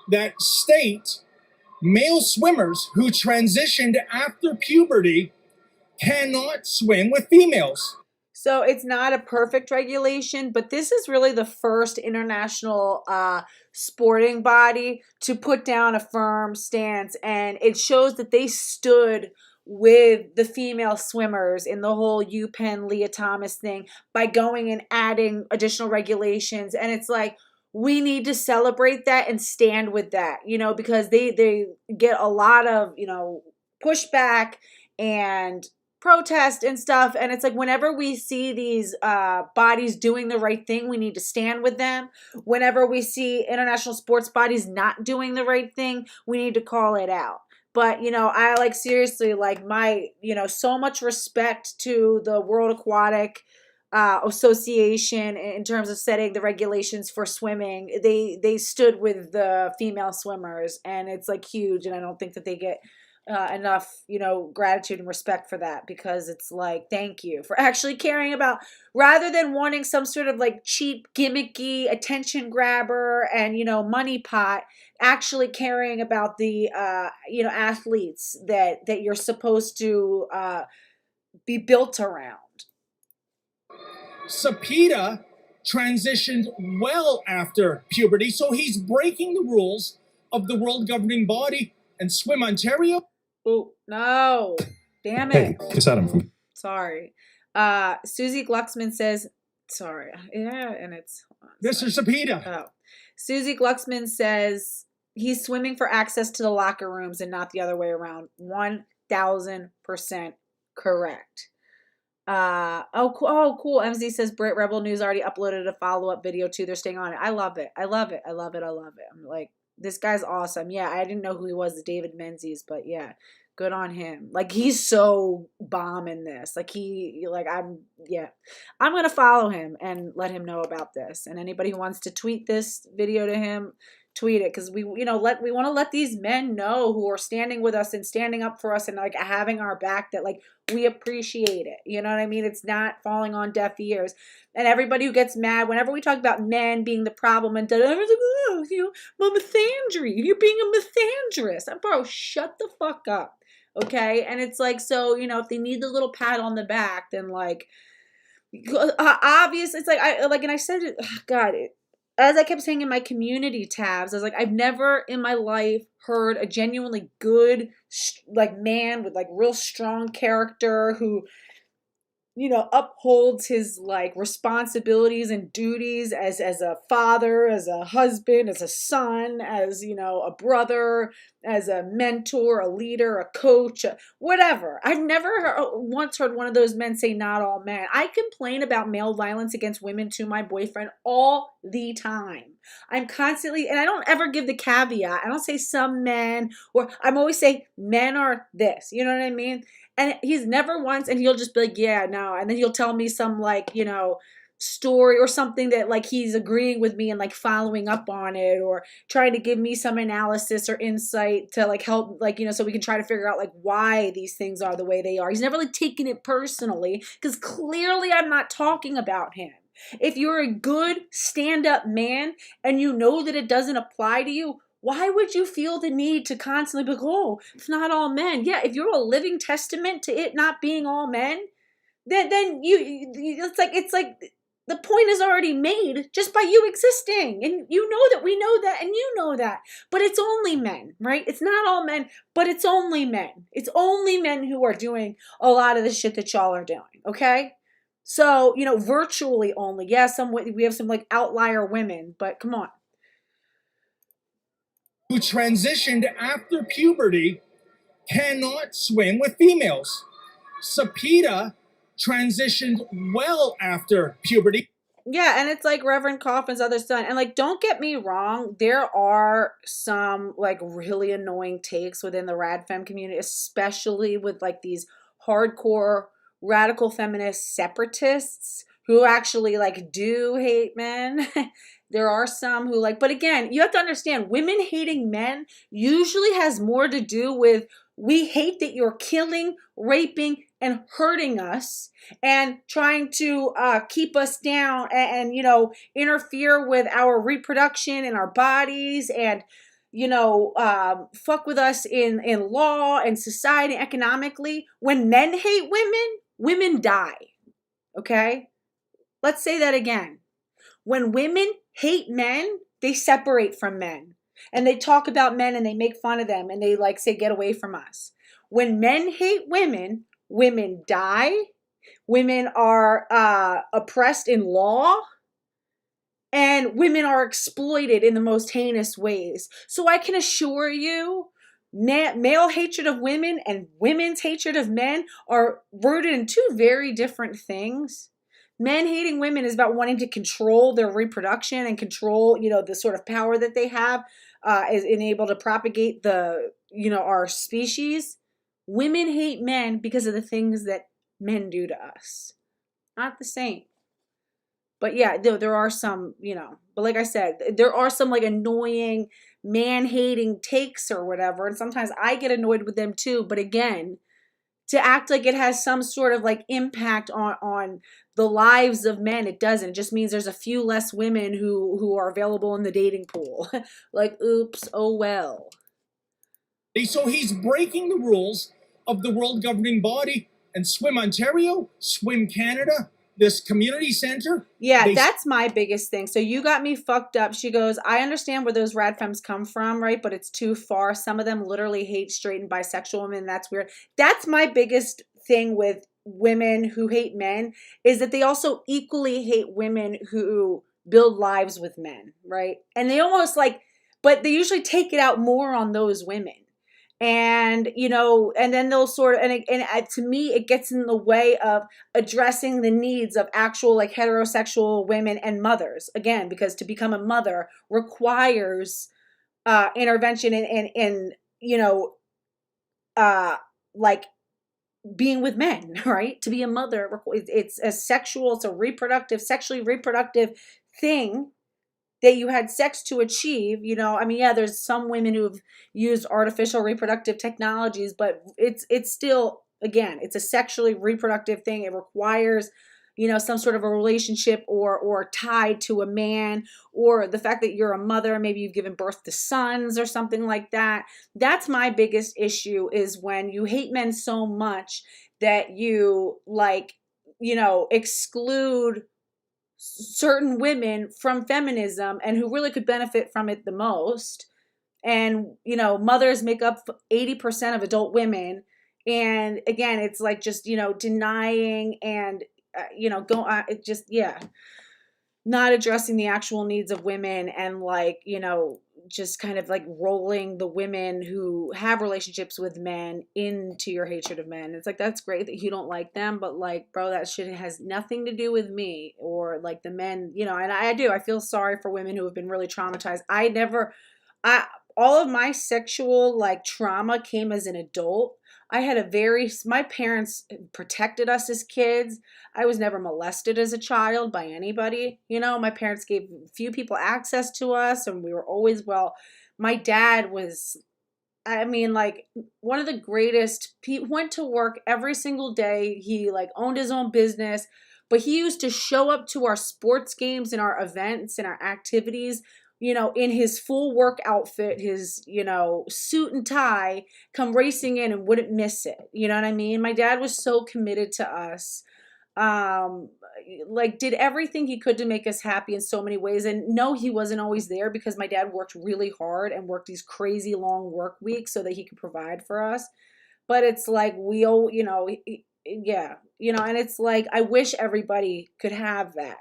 that state male swimmers who transitioned after puberty cannot swim with females. So it's not a perfect regulation, but this is really the first international sporting body to put down a firm stance, and it shows that they stood with the female swimmers in the whole UPenn Leah Thomas thing by going and adding additional regulations. And it's like, we need to celebrate that and stand with that, because they get a lot of, pushback and protest and stuff. And it's like, whenever we see these bodies doing the right thing, we need to stand with them. Whenever we see international sports bodies not doing the right thing, we need to call it out. But, I seriously, my, so much respect to the World Aquatic Association in terms of setting the regulations for swimming. They stood with the female swimmers, and it's huge. And I don't think that they get enough, gratitude and respect for that, because it's thank you for actually caring about, rather than wanting some sort of cheap, gimmicky attention grabber and, money pot, actually caring about the, athletes that you're supposed to be built around. Sapita transitioned well after puberty, so he's breaking the rules of the world governing body. And Swim Ontario? Oh, no. Damn it. Hey, it's Adam from... Sorry. Susie Glucksman says, sorry. Yeah, and it's... Mr. Sapita. Oh. Susie Glucksman says he's swimming for access to the locker rooms and not the other way around. 1,000% correct. Cool. MZ says Brit Rebel News already uploaded a follow-up video too. They're staying on it. I love it. I'm like, this guy's awesome. Yeah, I didn't know who he was, David Menzies, but yeah, good on him. He's so bomb in this. I'm gonna follow him and let him know about this. And anybody who wants to tweet this video to him, tweet it, because we we want to let these men know who are standing with us and standing up for us and like having our back, that like we appreciate it. You know what I mean? It's not falling on deaf ears. And everybody who gets mad whenever we talk about men being the problem and everyone's like, oh, misandry, you're being a misandrist. Bro, shut the fuck up. Okay? And it's like, so, if they need the little pat on the back, then like, obvious, it's like, and I said it, God, as I kept saying in my community tabs, I was like, I've never in my life heard a genuinely good, like, man with like real strong character who, upholds his like responsibilities and duties as a father, as a husband, as a son, as, a brother, as a mentor, a leader, a coach, whatever. I've never once heard one of those men say not all men. I complain about male violence against women to my boyfriend all the time. I'm constantly, and I don't ever give the caveat. I don't say some men, or I'm always saying men are this, you know what I mean? And he's never once, and he'll just be like, yeah, no. And then he'll tell me some like, story or something that like he's agreeing with me and like following up on it, or trying to give me some analysis or insight to like help, like, so we can try to figure out like why these things are the way they are. He's never like taken it personally, because clearly I'm not talking about him. If you're a good stand-up man and you know that it doesn't apply to you, why would you feel the need to constantly be like, oh, it's not all men? Yeah, if you're a living testament to it not being all men, then you it's like the point is already made just by you existing. And you know that we know that, and you know that. But it's only men, right? It's not all men, but it's only men. It's only men who are doing a lot of the shit that y'all are doing, okay? So, virtually only. Yeah, we have some like outlier women, but come on. Who transitioned after puberty cannot swim with females. Sapita transitioned well after puberty. Yeah, and it's like Reverend Coffin's other son. And like, don't get me wrong, there are some like really annoying takes within the rad fem community, especially with like these hardcore radical feminist separatists who actually like do hate men. There are some who like, but again, you have to understand, women hating men usually has more to do with, we hate that you're killing, raping, and hurting us and trying to keep us down and interfere with our reproduction and our bodies and, fuck with us in law and society, economically. When men hate women, women die. Okay? Let's say that again. When women hate men, they separate from men. And they talk about men and they make fun of them and they like say, get away from us. When men hate women, women die. Women are oppressed in law. And women are exploited in the most heinous ways. So I can assure you, male hatred of women and women's hatred of men are rooted in two very different things. Men hating women is about wanting to control their reproduction and control, the sort of power that they have is able to propagate our species. Women hate men because of the things that men do to us. Not the same. But yeah, there are some, but like I said, there are some like annoying man-hating takes or whatever. And sometimes I get annoyed with them too. But again, to act like it has some sort of like impact on the lives of men, it doesn't. It just means there's a few less women who are available in the dating pool. Like, oops, oh well. So he's breaking the rules of the world governing body, and Swim Ontario, Swim Canada, this community center. Yeah, that's my biggest thing. So you got me fucked up. She goes, I understand where those rad femmes come from, right? But it's too far. Some of them literally hate straight and bisexual women. That's weird. That's my biggest thing with women who hate men, is that they also equally hate women who build lives with men, right? And they almost like, but they usually take it out more on those women. And, and then they'll sort of, and to me, it gets in the way of addressing the needs of actual like heterosexual women and mothers. Again, because to become a mother requires intervention in like being with men, right? To be a mother, it's a sexually reproductive thing that you had sex to achieve, you know. I mean, yeah, there's some women who've used artificial reproductive technologies, but it's still, again, it's a sexually reproductive thing. It requires, you know, some sort of a relationship or tied to a man, or the fact that you're a mother, maybe you've given birth to sons or something like that. That's my biggest issue, is when you hate men so much that you, like, you know, exclude certain women from feminism and who really could benefit from it the most. And, you know, mothers make up 80% of adult women. And again, it's like just, you know, denying and, you know, it just, yeah, not addressing the actual needs of women, and, like, you know, just kind of like rolling the women who have relationships with men into your hatred of men. It's like, that's great that you don't like them, but, like, bro, that shit has nothing to do with me or like the men, you know. And I feel sorry for women who have been really traumatized. All of my sexual, like, trauma came as an adult. My parents protected us as kids. I was never molested as a child by anybody. You know, my parents gave few people access to us, and we were always, well, my dad was, I mean, like, one of the greatest. He went to work every single day. He, like, owned his own business, but he used to show up to our sports games and our events and our activities, you know, in his full work outfit, his, you know, suit and tie, come racing in and wouldn't miss it. You know what I mean? My dad was so committed to us. Um, like, did everything he could to make us happy in so many ways. And no, he wasn't always there, because my dad worked really hard and worked these crazy long work weeks so that he could provide for us. But it's like, we all, you know, yeah, you know, and it's like, I wish everybody could have that,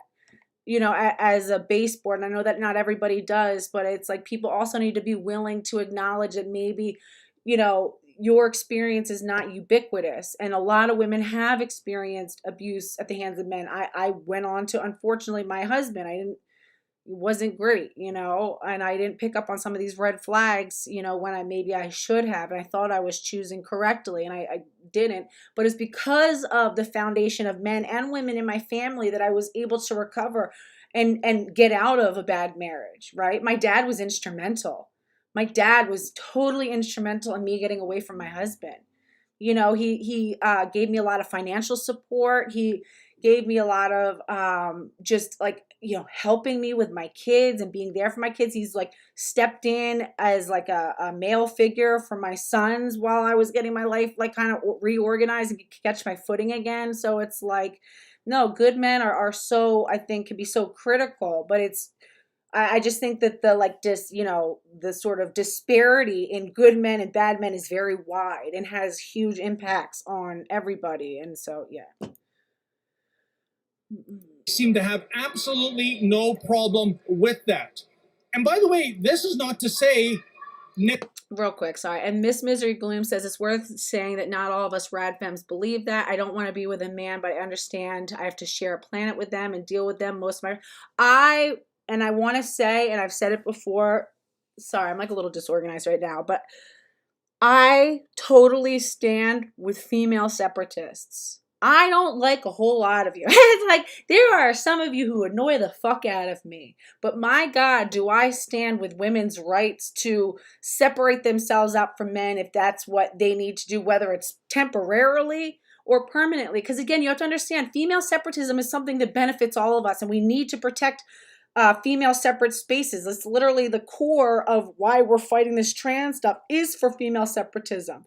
you know, as a baseboard. And I know that not everybody does, but it's like, people also need to be willing to acknowledge that maybe, you know, your experience is not ubiquitous. And a lot of women have experienced abuse at the hands of men. I went on to, unfortunately, my husband, it wasn't great, you know, and I didn't pick up on some of these red flags, you know, when maybe I should have. And I thought I was choosing correctly, and I didn't. But it's because of the foundation of men and women in my family that I was able to recover and get out of a bad marriage, right? My dad was instrumental. My dad was totally instrumental in me getting away from my husband. You know, he gave me a lot of financial support. He gave me a lot of just, like, you know, helping me with my kids and being there for my kids. He's, like, stepped in as, like, a male figure for my sons while I was getting my life, like, kind of reorganized and catch my footing again. So it's like, no, good men are so, I think, can be so critical, but I just think that you know, the sort of disparity in good men and bad men is very wide and has huge impacts on everybody. And so, yeah. Seem to have absolutely no problem with that. And by the way, this is not to say Nick. Real quick, sorry. And Miss Misery Gloom says, it's worth saying that not all of us rad femmes believe that. I don't want to be with a man, but I understand I have to share a planet with them and deal with them. I want to say, and I've said it before, sorry, I'm like a little disorganized right now, but I totally stand with female separatists. I don't like a whole lot of you. It's like, there are some of you who annoy the fuck out of me. But my God, do I stand with women's rights to separate themselves out from men if that's what they need to do, whether it's temporarily or permanently. Because again, you have to understand, female separatism is something that benefits all of us, and we need to protect female separate spaces. That's literally the core of why we're fighting this trans stuff, is for female separatism,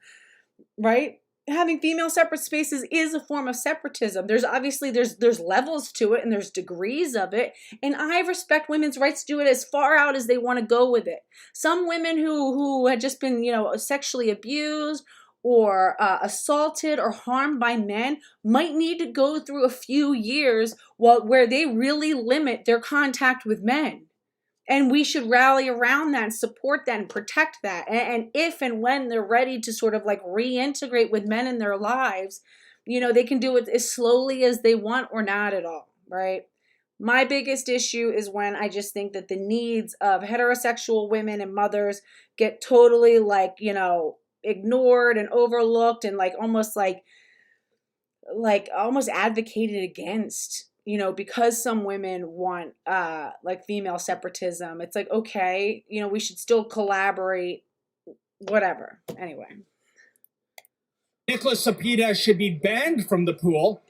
right? Having female separate spaces is a form of separatism. There's obviously there's levels to it, and there's degrees of it. And I respect women's rights to do it as far out as they want to go with it. Some women who had just been, you know, sexually abused or assaulted or harmed by men might need to go through a few years where they really limit their contact with men. And we should rally around that and support that and protect that. And if and when they're ready to sort of like reintegrate with men in their lives, you know, they can do it as slowly as they want or not at all, right? My biggest issue is when I just think that the needs of heterosexual women and mothers get totally, like, you know, ignored and overlooked, and like almost advocated against you know, because some women want like female separatism, it's like, okay, you know, we should still collaborate, whatever. Anyway. Nicholas Sapita should be banned from the pool.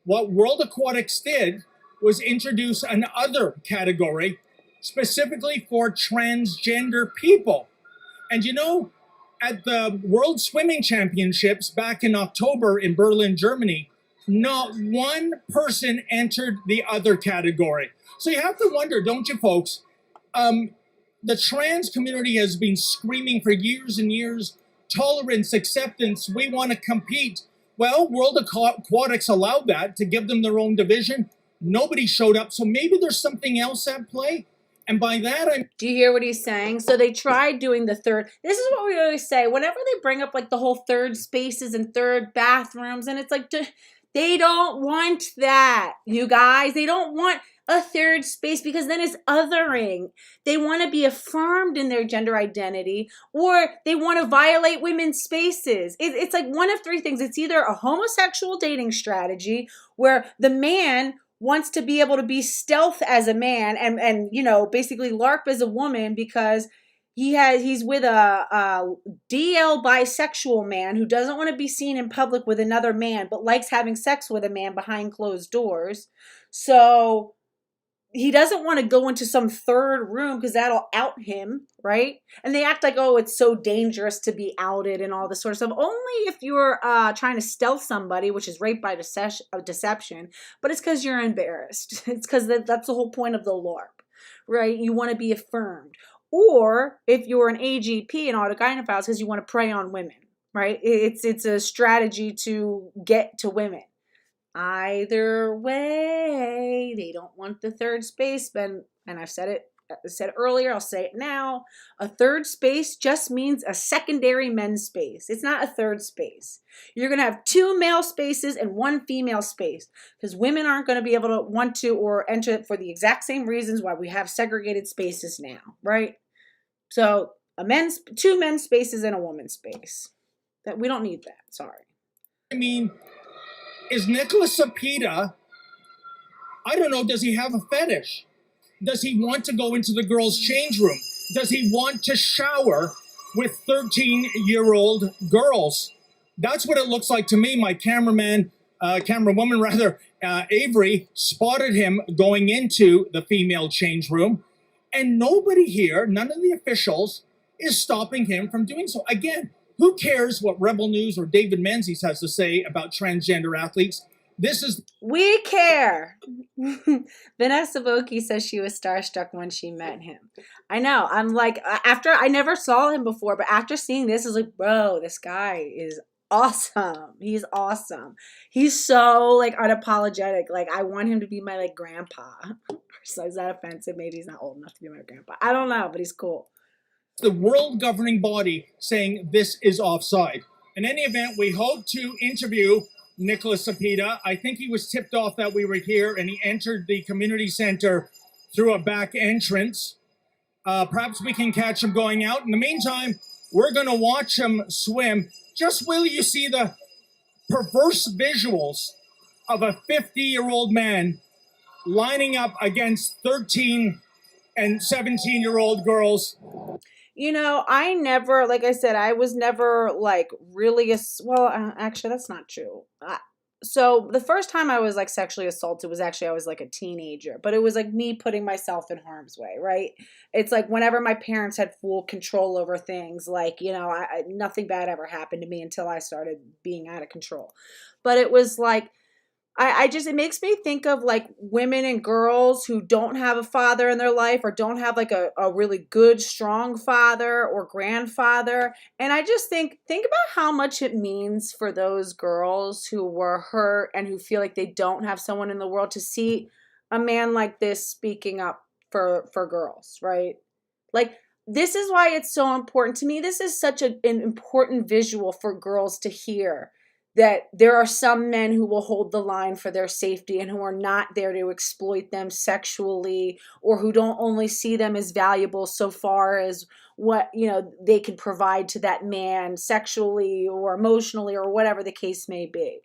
What World Aquatics did was introduce another category specifically for transgender people. And you know, at the World Swimming Championships back in October in Berlin, Germany, not one person entered the other category. So you have to wonder, don't you, folks? The trans community has been screaming for years and years, tolerance, acceptance, we want to compete. Well, World Aquatics allowed that to give them their own division. Nobody showed up, so maybe there's something else at play. And by that, I'm... Do you hear what he's saying? So they tried doing the third. This is what we always say. Whenever they bring up like the whole third spaces and third bathrooms, and it's like, they don't want that, you guys. They don't want a third space because then it's othering. They want to be affirmed in their gender identity, or they want to violate women's spaces. It's like one of three things. It's either a homosexual dating strategy where the man wants to be able to be stealth as a man and you know, basically LARP as a woman because he's with a DL bisexual man who doesn't want to be seen in public with another man but likes having sex with a man behind closed doors. So he doesn't want to go into some third room because that'll out him, right? And they act like, oh, it's so dangerous to be outed and all this sort of stuff. Only if you're trying to stealth somebody, which is rape by deception, but it's because you're embarrassed. It's because that's the whole point of the LARP, right? You want to be affirmed. Or if you're an AGP and autogynephiles, because you want to prey on women, right? It's a strategy to get to women. Either way, they don't want the third space. And I've said it earlier, I'll say it now. A third space just means a secondary men's space. It's not a third space. You're going to have 2 male spaces and 1 female space because women aren't going to be able to want to or enter it for the exact same reasons why we have segregated spaces now, right? So 2 men's spaces and a woman's space. That we don't need that. Sorry. I mean, is Nicholas Sapita, I don't know, does he have a fetish? Does he want to go into the girls' change room? Does he want to shower with 13-year-old girls? That's what it looks like to me. My camerawoman, Avery, spotted him going into the female change room, and nobody here, none of the officials, is stopping him from doing so. Again, who cares what Rebel News or David Menzies has to say about transgender athletes? We care. Vanessa Vokey says she was starstruck when she met him. I know. I'm like, I never saw him before, but after seeing this, I was like, bro, this guy is awesome. He's awesome. He's so like unapologetic. Like I want him to be my like grandpa. So is that offensive? Maybe he's not old enough to be my grandpa. I don't know, but he's cool. The world governing body saying this is offside. In any event, we hope to interview Nicholas Sapita. I think he was tipped off that we were here and he entered the community center through a back entrance. Perhaps we can catch him going out. In the meantime, we're going to watch him swim. Just will you see the perverse visuals of a 50-year-old man lining up against 13 and 17-year-old girls. You know, I never, like I said, I was never like really, actually that's not true. So the first time I was like sexually assaulted was actually, I was like a teenager, but it was like me putting myself in harm's way, right? It's like whenever my parents had full control over things, like, you know, nothing bad ever happened to me until I started being out of control. But it was like, it makes me think of like women and girls who don't have a father in their life or don't have like a really good, strong father or grandfather. And I just think about how much it means for those girls who were hurt and who feel like they don't have someone in the world to see a man like this speaking up for girls, right? Like, this is why it's so important to me. This is such an important visual for girls to hear. That there are some men who will hold the line for their safety and who are not there to exploit them sexually or who don't only see them as valuable so far as what, you know, they can provide to that man sexually or emotionally or whatever the case may be,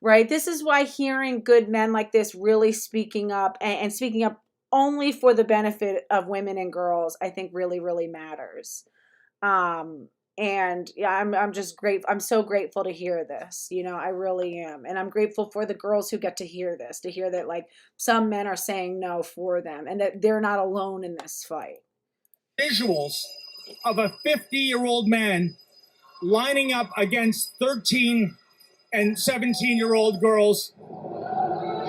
right? This is why hearing good men like this really speaking up and speaking up only for the benefit of women and girls, I think really, really matters. And yeah, I'm just grateful. I'm so grateful to hear this. I really am. And I'm grateful for the girls who get to hear this, to hear that like some men are saying no for them and that they're not alone in this fight. Visuals of a 50-year-old man lining up against 13 and 17-year-old girls. Oh,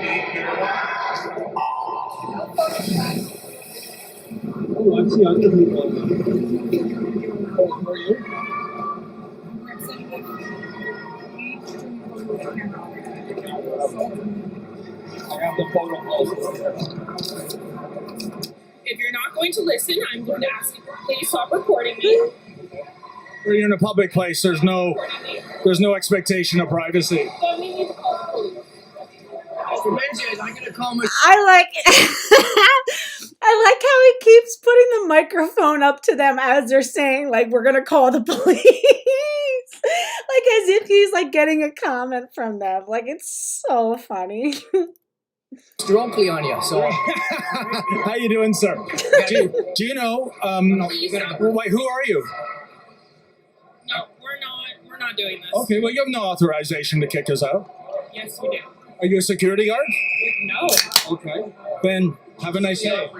I see other people. Who are you? I have the photo. If you're not going to listen, I'm going to ask you to please stop recording me. We're in a public place. There's no expectation of privacy. So we need to call the police. I'm going to call my... I like how he keeps putting the microphone up to them as they're saying like we're gonna call the police. Like as if he's like getting a comment from them. Like it's so funny. Directly on you, so... How you doing, sir? Do you know, wait, who are you? No, we're not doing this. Okay, well, you have no authorization to kick us out. Yes, we do. Are you a security guard? No. Okay. Then have a nice day.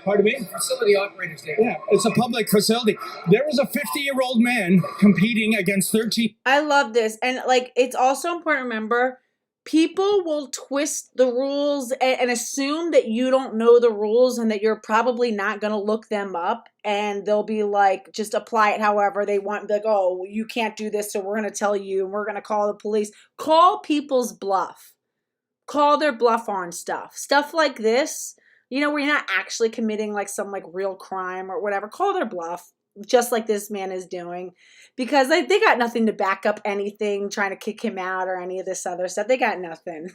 Pardon me? Facility operators there. Yeah, it's a public facility. There is a 50-year-old man competing against 13. I love this. And like it's also important to remember people will twist the rules and assume that you don't know the rules and that you're probably not going to look them up. And they'll be like, just apply it however they want. Like, oh, you can't do this, so we're going to tell you and we're going to call the police. Call people's bluff. Call their bluff on stuff. Stuff like this, where you're not actually committing like some like real crime or whatever. Call their bluff, just like this man is doing. Because they got nothing to back up anything, trying to kick him out or any of this other stuff. They got nothing.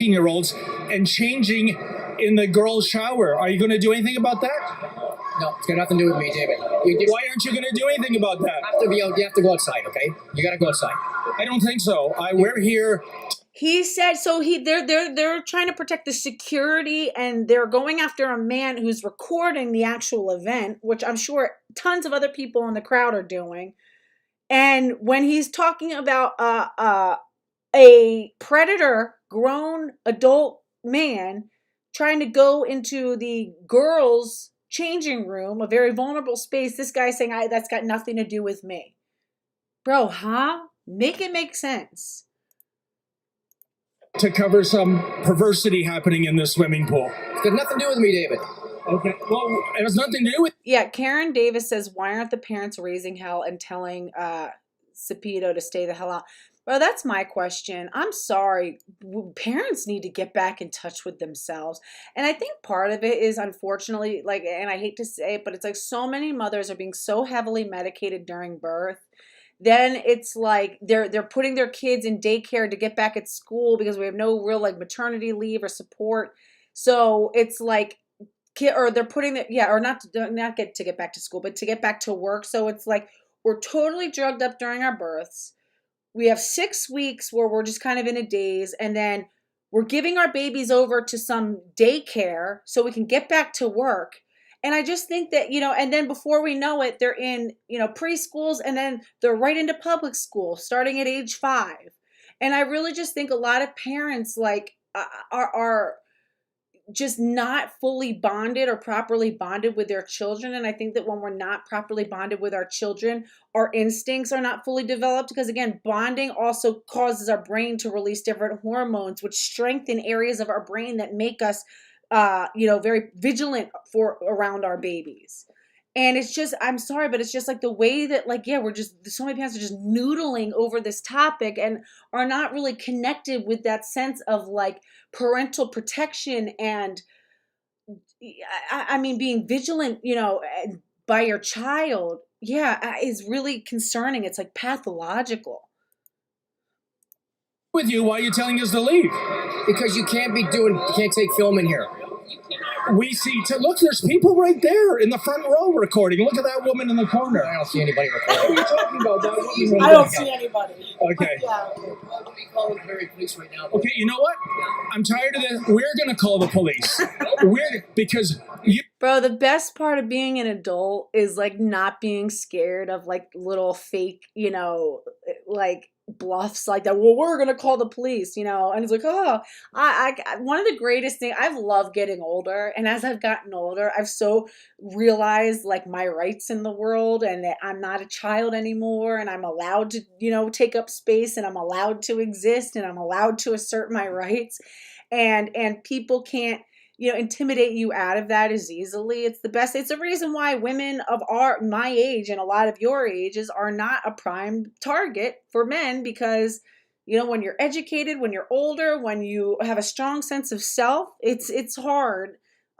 18-year-olds and changing in the girls' shower. Are you going to do anything about that? No, it's got nothing to do with me, David. Why aren't you going to do anything about that? You have to go outside, okay? You got to go outside. I don't think so. We're here. He said so. They're trying to protect the security, and they're going after a man who's recording the actual event, which I'm sure tons of other people in the crowd are doing. And when he's talking about a predator, grown adult man trying to go into the girls' changing room, a very vulnerable space, this guy's saying, "That's got nothing to do with me." Bro, huh? Make it make sense. To cover some perversity happening in this swimming pool. It's got nothing to do with me, David. Okay, well, it has nothing to do with... Yeah, Karen Davis says, why aren't the parents raising hell and telling Cepito to stay the hell out? Well, that's my question. I'm sorry. Parents need to get back in touch with themselves. And I think part of it is, unfortunately, like, and I hate to say it, but it's like so many mothers are being so heavily medicated during birth. Then it's like they're putting their kids in daycare to get back at school because we have no real like maternity leave or support. So it's like, or they're putting it, or not get back to school, but to get back to work. So it's like we're totally drugged up during our births. We have 6 weeks where we're just kind of in a daze, and then we're giving our babies over to some daycare so we can get back to work. And I just think that, and then before we know it, they're in, preschools, and then they're right into public school starting at age 5. And I really just think a lot of parents like are just not fully bonded or properly bonded with their children. And I think that when we're not properly bonded with our children, our instincts are not fully developed because, again, bonding also causes our brain to release different hormones, which strengthen areas of our brain that make us very vigilant around our babies. And it's just, I'm sorry, but it's just like the way that we're just, so many parents are just noodling over this topic and are not really connected with that sense of like parental protection and, I mean, being vigilant, by your child, is really concerning. It's like pathological. With you, why are you telling us to leave? Because you can't take film in here. We see, look, there's people right there in the front row recording. Look at that woman in the corner. I don't see anybody recording. What are you talking about? That woman I don't see anybody. Okay. Yeah. Well, we call the very police right now. Okay, you know what? I'm tired of this. We're going to call the police. Because you. Bro, the best part of being an adult is like not being scared of like little fake, like bluffs like that. Well, we're gonna call the police, and it's like, oh, I one of the greatest things, I've loved getting older, and as I've gotten older, I've so realized like my rights in the world, and that I'm not a child anymore, and I'm allowed to, take up space, and I'm allowed to exist, and I'm allowed to assert my rights, and people can't intimidate you out of that as easily. It's the best. It's the reason why women of my age and a lot of your ages are not a prime target for men, because when you're educated, when you're older, when you have a strong sense of self, it's hard,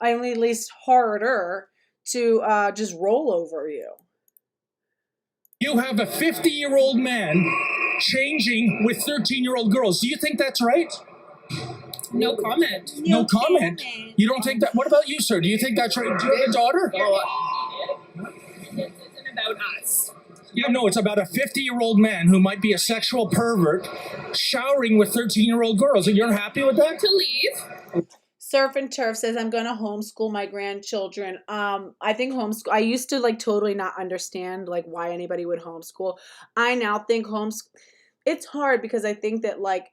I mean, at least harder to just roll over you. You have a 50-year-old man changing with 13-year-old girls. Do you think that's right? No comment. No comment. You don't think that? What about you, sir? Do you think that's right? Do you have a daughter? This isn't about us. Yeah, no, it's about a 50-year-old man who might be a sexual pervert showering with 13-year-old girls. And you're happy with that? To leave. Surf and Turf says, I'm going to homeschool my grandchildren. I think homeschool, I used to like totally not understand like why anybody would homeschool. I now think it's hard, because I think that like,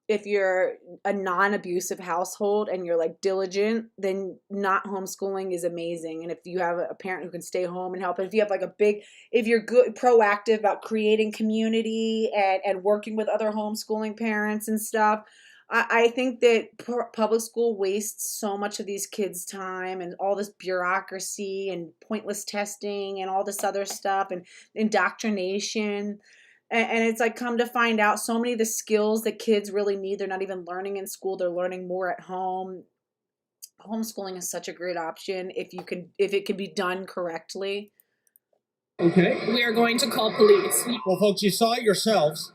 if you're a non-abusive household and you're like diligent, then not homeschooling is amazing. And if you have a parent who can stay home and help, and if you have like if you're good, proactive about creating community and working with other homeschooling parents and stuff, I think that public school wastes so much of these kids' time, and all this bureaucracy and pointless testing and all this other stuff and indoctrination. And it's like, come to find out, so many of the skills that kids really need, they're not even learning in school. They're learning more at home. Homeschooling is such a great option if it can be done correctly. Okay. We are going to call police. Well, folks, you saw it yourselves.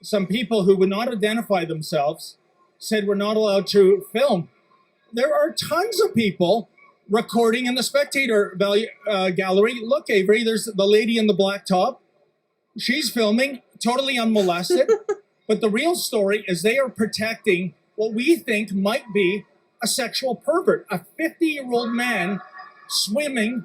Some people who would not identify themselves said we're not allowed to film. There are tons of people recording in the spectator gallery. Look, Avery, there's the lady in the black top. She's filming, totally unmolested. But the real story is they are protecting what we think might be a sexual pervert, a 50-year-old man swimming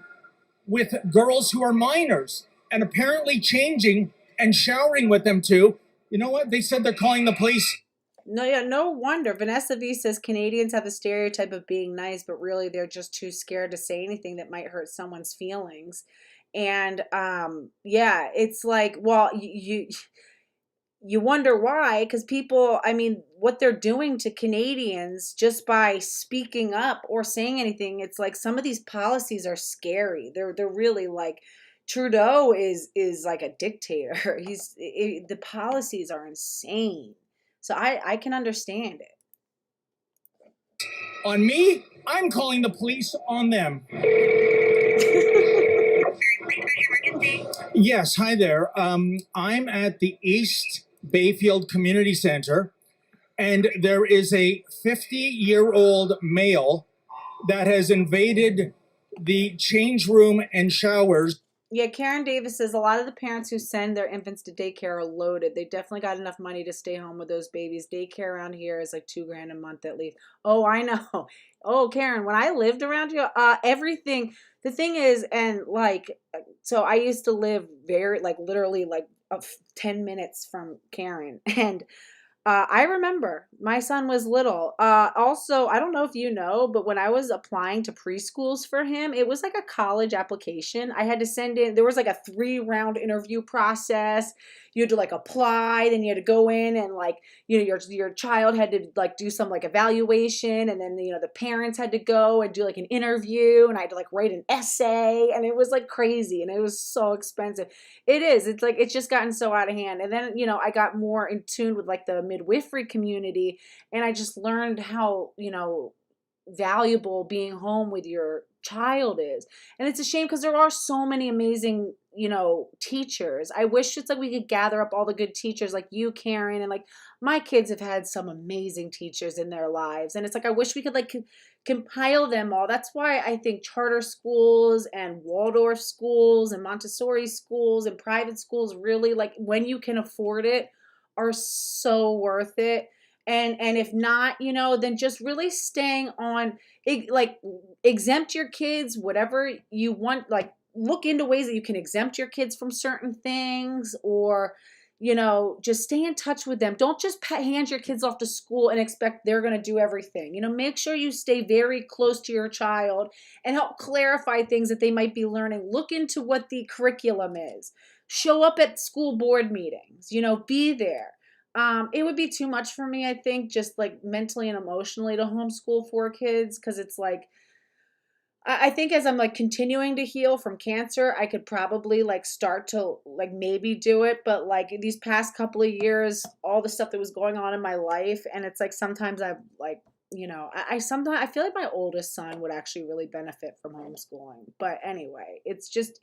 with girls who are minors and apparently changing and showering with them too. You know what? They said they're calling the police. No wonder. Vanessa V says Canadians have a stereotype of being nice, but really they're just too scared to say anything that might hurt someone's feelings. And yeah, it's like, well, you wonder why, because people, I mean, what they're doing to Canadians just by speaking up or saying anything, it's like some of these policies are scary. They're really like, Trudeau is like a dictator. The policies are insane. So I can understand it. On me, I'm calling the police on them. Yes, hi there. I'm at the East Bayfield Community Center, and there is a 50-year-old male that has invaded the change room and showers. Yeah, Karen Davis says a lot of the parents who send their infants to daycare are loaded. They definitely got enough money to stay home with those babies. Daycare around here is like $2,000 a month at least. Oh, I know. Oh, Karen, when I lived around here, everything. The thing is, and like, so I used to live very, like, literally like 10 minutes from Karen, and I remember my son was little. Also, I don't know if you know, but when I was applying to preschools for him, it was like a college application. I had to send in, there was like a 3-round interview process. You had to like apply, then you had to go in and like, your child had to like do some like evaluation, and then, the parents had to go and do like an interview, and I had to like write an essay, and it was like crazy, and it was so expensive. It is. It's like, it's just gotten so out of hand. And then, I got more in tune with like the midwifery community, and I just learned how, valuable being home with your child is. And it's a shame because there are so many amazing, teachers. I wish it's like we could gather up all the good teachers like you, Karen, and like my kids have had some amazing teachers in their lives. And it's like I wish we could like compile them all. That's why I think charter schools and Waldorf schools and Montessori schools and private schools really, like, when you can afford it, are so worth it. And if not, then just really staying on like exempt your kids, whatever you want, like look into ways that you can exempt your kids from certain things, or just stay in touch with them. Don't just hand your kids off to school and expect they're going to do everything. Make sure you stay very close to your child and help clarify things that they might be learning. Look into what the curriculum is. Show up at school board meetings, be there. It would be too much for me, I think, just like mentally and emotionally to homeschool 4 kids, because it's like, I think as I'm like continuing to heal from cancer, I could probably like start to like maybe do it. But like these past couple of years, all the stuff that was going on in my life, and it's like sometimes I'm like, I sometimes I feel like my oldest son would actually really benefit from homeschooling. But anyway, it's just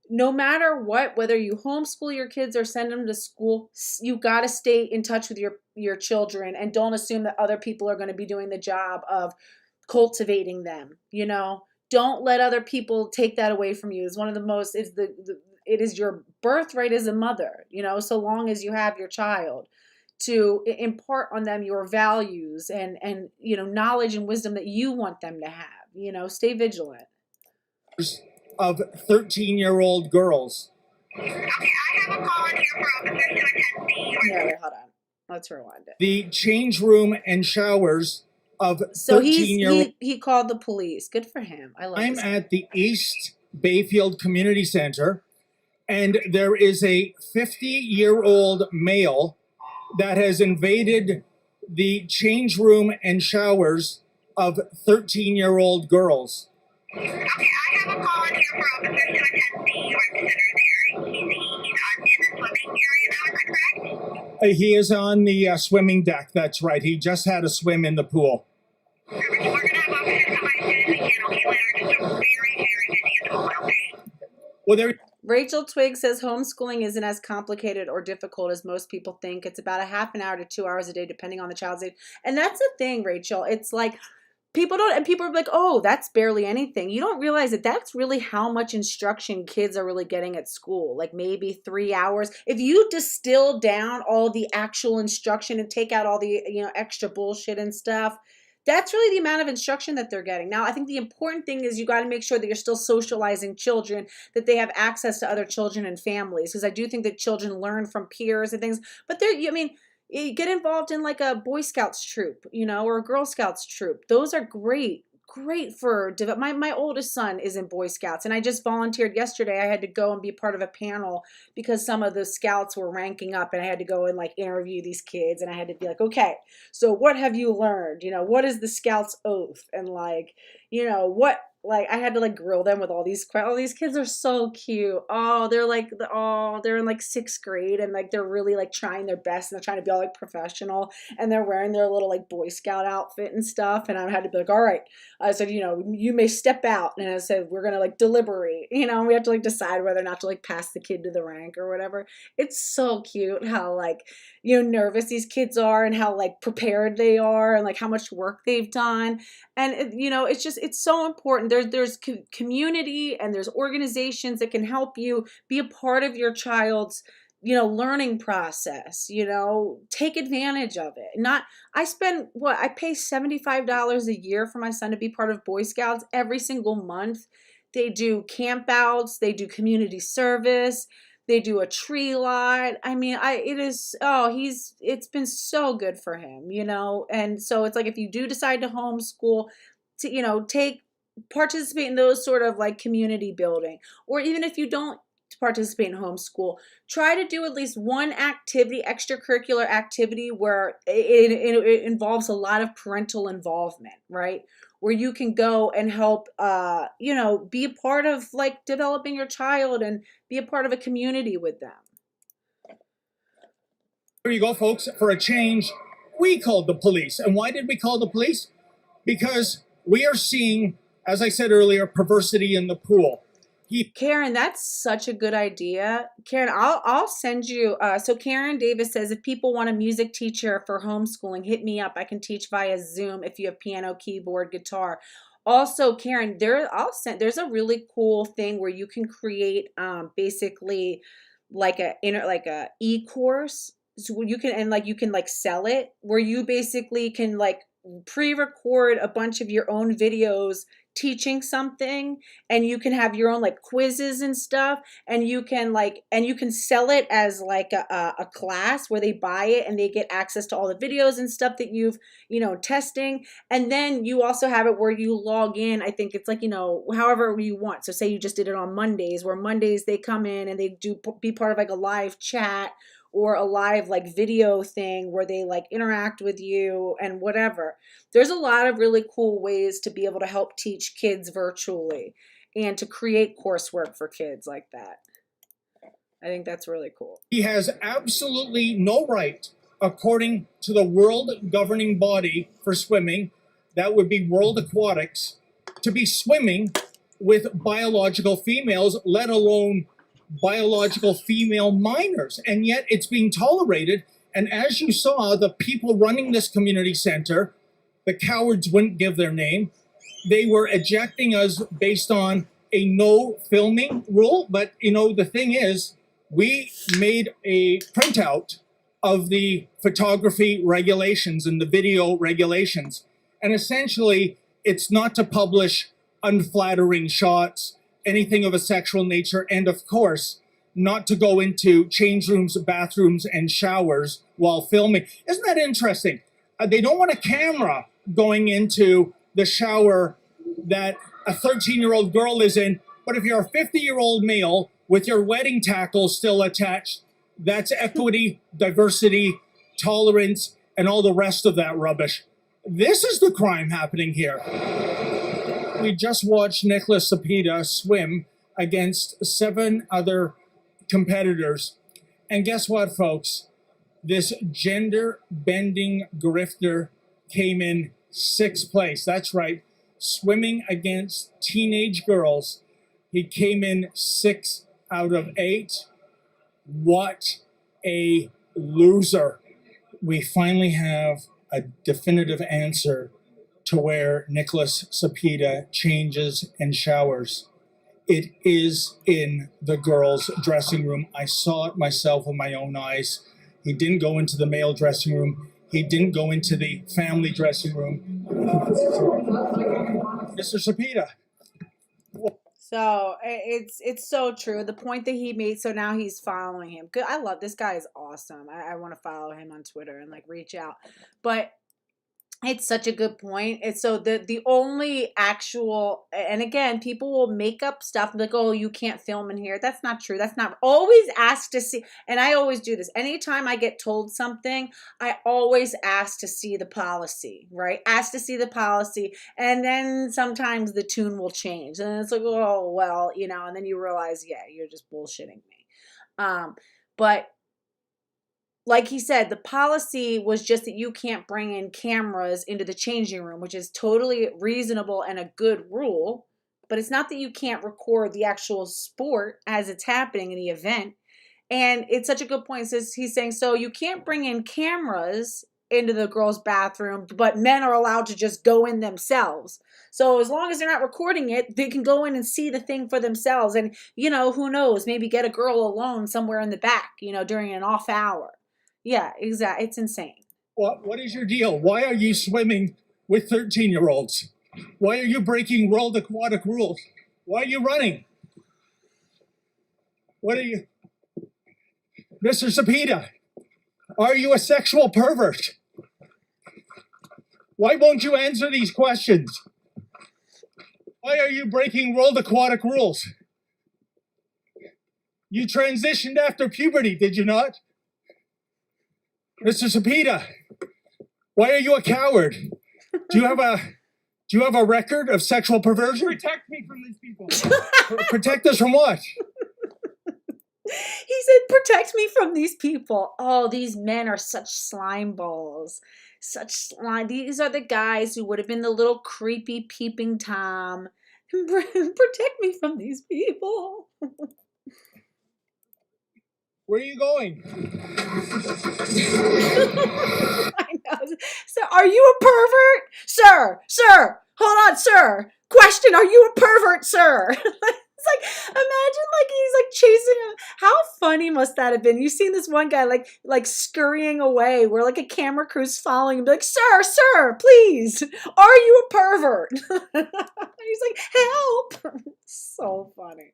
no matter what, whether you homeschool your kids or send them to school, you got to stay in touch with your children, and don't assume that other people are going to be doing the job of cultivating them. Don't let other people take that away from you. It's one of the most, it is your birthright as a mother, so long as you have your child, to impart on them your values and knowledge and wisdom that you want them to have. Stay vigilant. Of 13-year-old girls. Okay, I have a call in here for officers to attend me. Yeah, wait, hold on. Let's rewind it. The change room and showers of 13-year-old. So he called the police. Good for him. I love I'm this. at the East Bayfield Community Center, and there is a 50-year-old male that has invaded the change room and showers of 13-year-old girls. Okay, I have a call in here for officers to attend me. Your center there. He's in the swimming area now, is that correct? He is on the swimming deck. That's right. He just had a swim in the pool. We're going to have officers come by as soon as we can, okay, later. Just a very, very busy at the moment, okay? Well, there. Rachel Twigg says homeschooling isn't as complicated or difficult as most people think. It's about a half an hour to 2 hours a day, depending on the child's age. And that's the thing, Rachel. It's like, people are like, oh, that's barely anything. You don't realize that that's really how much instruction kids are really getting at school. Like maybe 3 hours. If you distill down all the actual instruction and take out all the, extra bullshit and stuff, that's really the amount of instruction that they're getting. Now, I think the important thing is you got to make sure that you're still socializing children, that they have access to other children and families. Because I do think that children learn from peers and things. But you get involved in like a Boy Scouts troop, or a Girl Scouts troop. Those are great for my oldest son is in Boy Scouts, and I just volunteered yesterday. I had to go and be part of a panel because some of the scouts were ranking up, and I had to go and like interview these kids, and I had to be like, okay, so what have you learned? What is the Scouts oath? And like, what, like I had to like grill them with all these kids are so cute. Oh, they're in like 6th grade, and like they're really like trying their best, and they're trying to be all like professional, and they're wearing their little like Boy Scout outfit and stuff. And I had to be like, all right, I said, you may step out, and I said, we're gonna like deliberate, and we have to like decide whether or not to like pass the kid to the rank or whatever. It's so cute how like nervous these kids are, and how like prepared they are, and like how much work they've done. And it's so important. There's community, and there's organizations that can help you be a part of your child's learning process. Take advantage of it. I pay $75 a year for my son to be part of Boy Scouts every single month. They do campouts, they do community service, they do a tree lot. I mean, it's been so good for him, and so it's like, if you do decide to homeschool, to participate in those sort of like community building, or even if you don't participate in homeschool, try to do at least one extracurricular activity where it involves a lot of parental involvement, right? Where you can go and help, be a part of like developing your child and be a part of a community with them. There you go, folks. For a change, we called the police. And why did we call the police? Because we are seeing, as I said earlier, perversity in the pool. Karen, that's such a good idea. Karen, I'll send you. So Karen Davis says, if people want a music teacher for homeschooling, hit me up. I can teach via Zoom if you have piano, keyboard, guitar. Also, Karen, there's a really cool thing where you can create basically like a e-course. So you can like sell it, where you basically can like pre-record a bunch of your own videos teaching something, and you can have your own like quizzes and stuff, and you can sell it as like a class where they buy it and they get access to all the videos and stuff that you've testing. And then you also have it where you log in. I think it's like however you want. So say you just did it on Mondays, where Mondays they come in and they be part of like a live chat or a live like video thing where they like interact with you and whatever. There's a lot of really cool ways to be able to help teach kids virtually and to create coursework for kids like that. I think that's really cool. He has absolutely no right, according to the world governing body for swimming, that would be World Aquatics, to be swimming with biological females, let alone biological female minors. And yet it's being tolerated. And as you saw, the people running this community center, the cowards wouldn't give their name. They were ejecting us based on a no filming rule. But the thing is, we made a printout of the photography regulations and the video regulations. And essentially, it's not to publish unflattering shots, anything of a sexual nature, and of course, not to go into change rooms, bathrooms, and showers while filming. Isn't that interesting? They don't want a camera going into the shower that a 13-year-old girl is in, but if you're a 50-year-old male with your wedding tackle still attached, that's equity, diversity, tolerance, and all the rest of that rubbish. This is the crime happening here. We just watched Nicholas Cepeda swim against 7 other competitors. And guess what, folks? This gender-bending grifter came in 6th place. That's right. Swimming against teenage girls. He came in 6 out of 8. What a loser. We finally have a definitive answer to where Nicholas Cepeda changes and showers. It is in the girls' dressing room. I saw it myself with my own eyes. He didn't go into the male dressing room. He didn't go into the family dressing room. Mr. Cepeda. So it's so true. The point that he made. So now he's following him. Good. I love this guy. Is awesome. I want to follow him on Twitter and like reach out. But it's such a good point. It's so the only actual, and again, people will make up stuff like, oh, you can't film in here. That's not true. That's not. Always ask to see, and I always do this. Anytime I get told something, I always ask to see the policy, right? Ask to see the policy, and then sometimes the tune will change, and it's like, oh, well, and then you realize, yeah, you're just bullshitting me. But like he said, the policy was just that you can't bring in cameras into the changing room, which is totally reasonable and a good rule. But it's not that you can't record the actual sport as it's happening in the event. And it's such a good point. He's saying, so you can't bring in cameras into the girls' bathroom, but men are allowed to just go in themselves. So as long as they're not recording it, they can go in and see the thing for themselves. And, who knows, maybe get a girl alone somewhere in the back, during an off hour. Yeah, exactly. It's insane. What is your deal? Why are you swimming with 13-year-olds? Why are you breaking World Aquatic rules? Why are you running? What are you... Mr. Cepeda, are you a sexual pervert? Why won't you answer these questions? Why are you breaking World Aquatic rules? You transitioned after puberty, did you not? Mr. Cepeda, why are you a coward? Do you have a record of sexual perversion? Protect me from these people. Protect us from what? He said, protect me from these people. Oh, these men are such slime balls. such slime. These are the guys who would have been the little creepy peeping Tom. Protect me from these people. Where are you going? I know. So, are you a pervert? Sir, hold on, sir. Question, are you a pervert, sir? It's like, imagine like he's like chasing him. How funny must that have been? You've seen this one guy like scurrying away where like a camera crew's following him, be like, sir, please, are you a pervert? He's like, help. So funny.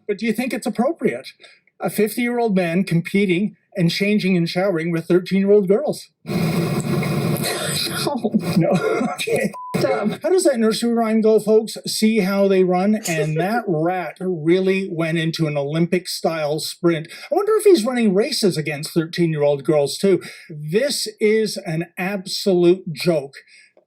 But do you think it's appropriate? A 50-year-old man competing and changing and showering with 13-year-old girls? No. Okay. How does that nursery rhyme go, folks? See how they run? And that rat really went into an Olympic-style sprint. I wonder if he's running races against 13-year-old girls, too. This is an absolute joke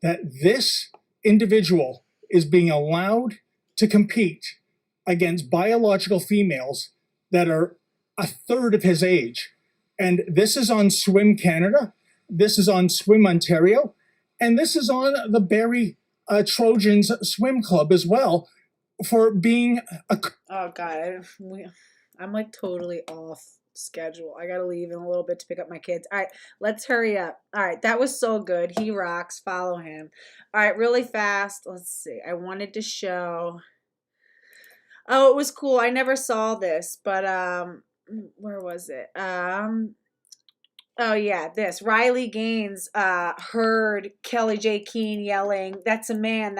that this individual is being allowed to compete against biological females that are a third of his age. And this is on Swim Canada. This is on Swim Ontario. And this is on the Barrie Trojans Swim Club as well for being a... Oh, God. I'm like totally off schedule. I got to leave in a little bit to pick up my kids. All right, let's hurry up. All right, that was so good. He rocks. Follow him. All right, really fast. Let's see. I wanted to show... Oh, it was cool. I never saw this, but where was it? Oh yeah, this. Riley Gaines heard Kelly J. Keane yelling, "That's a man,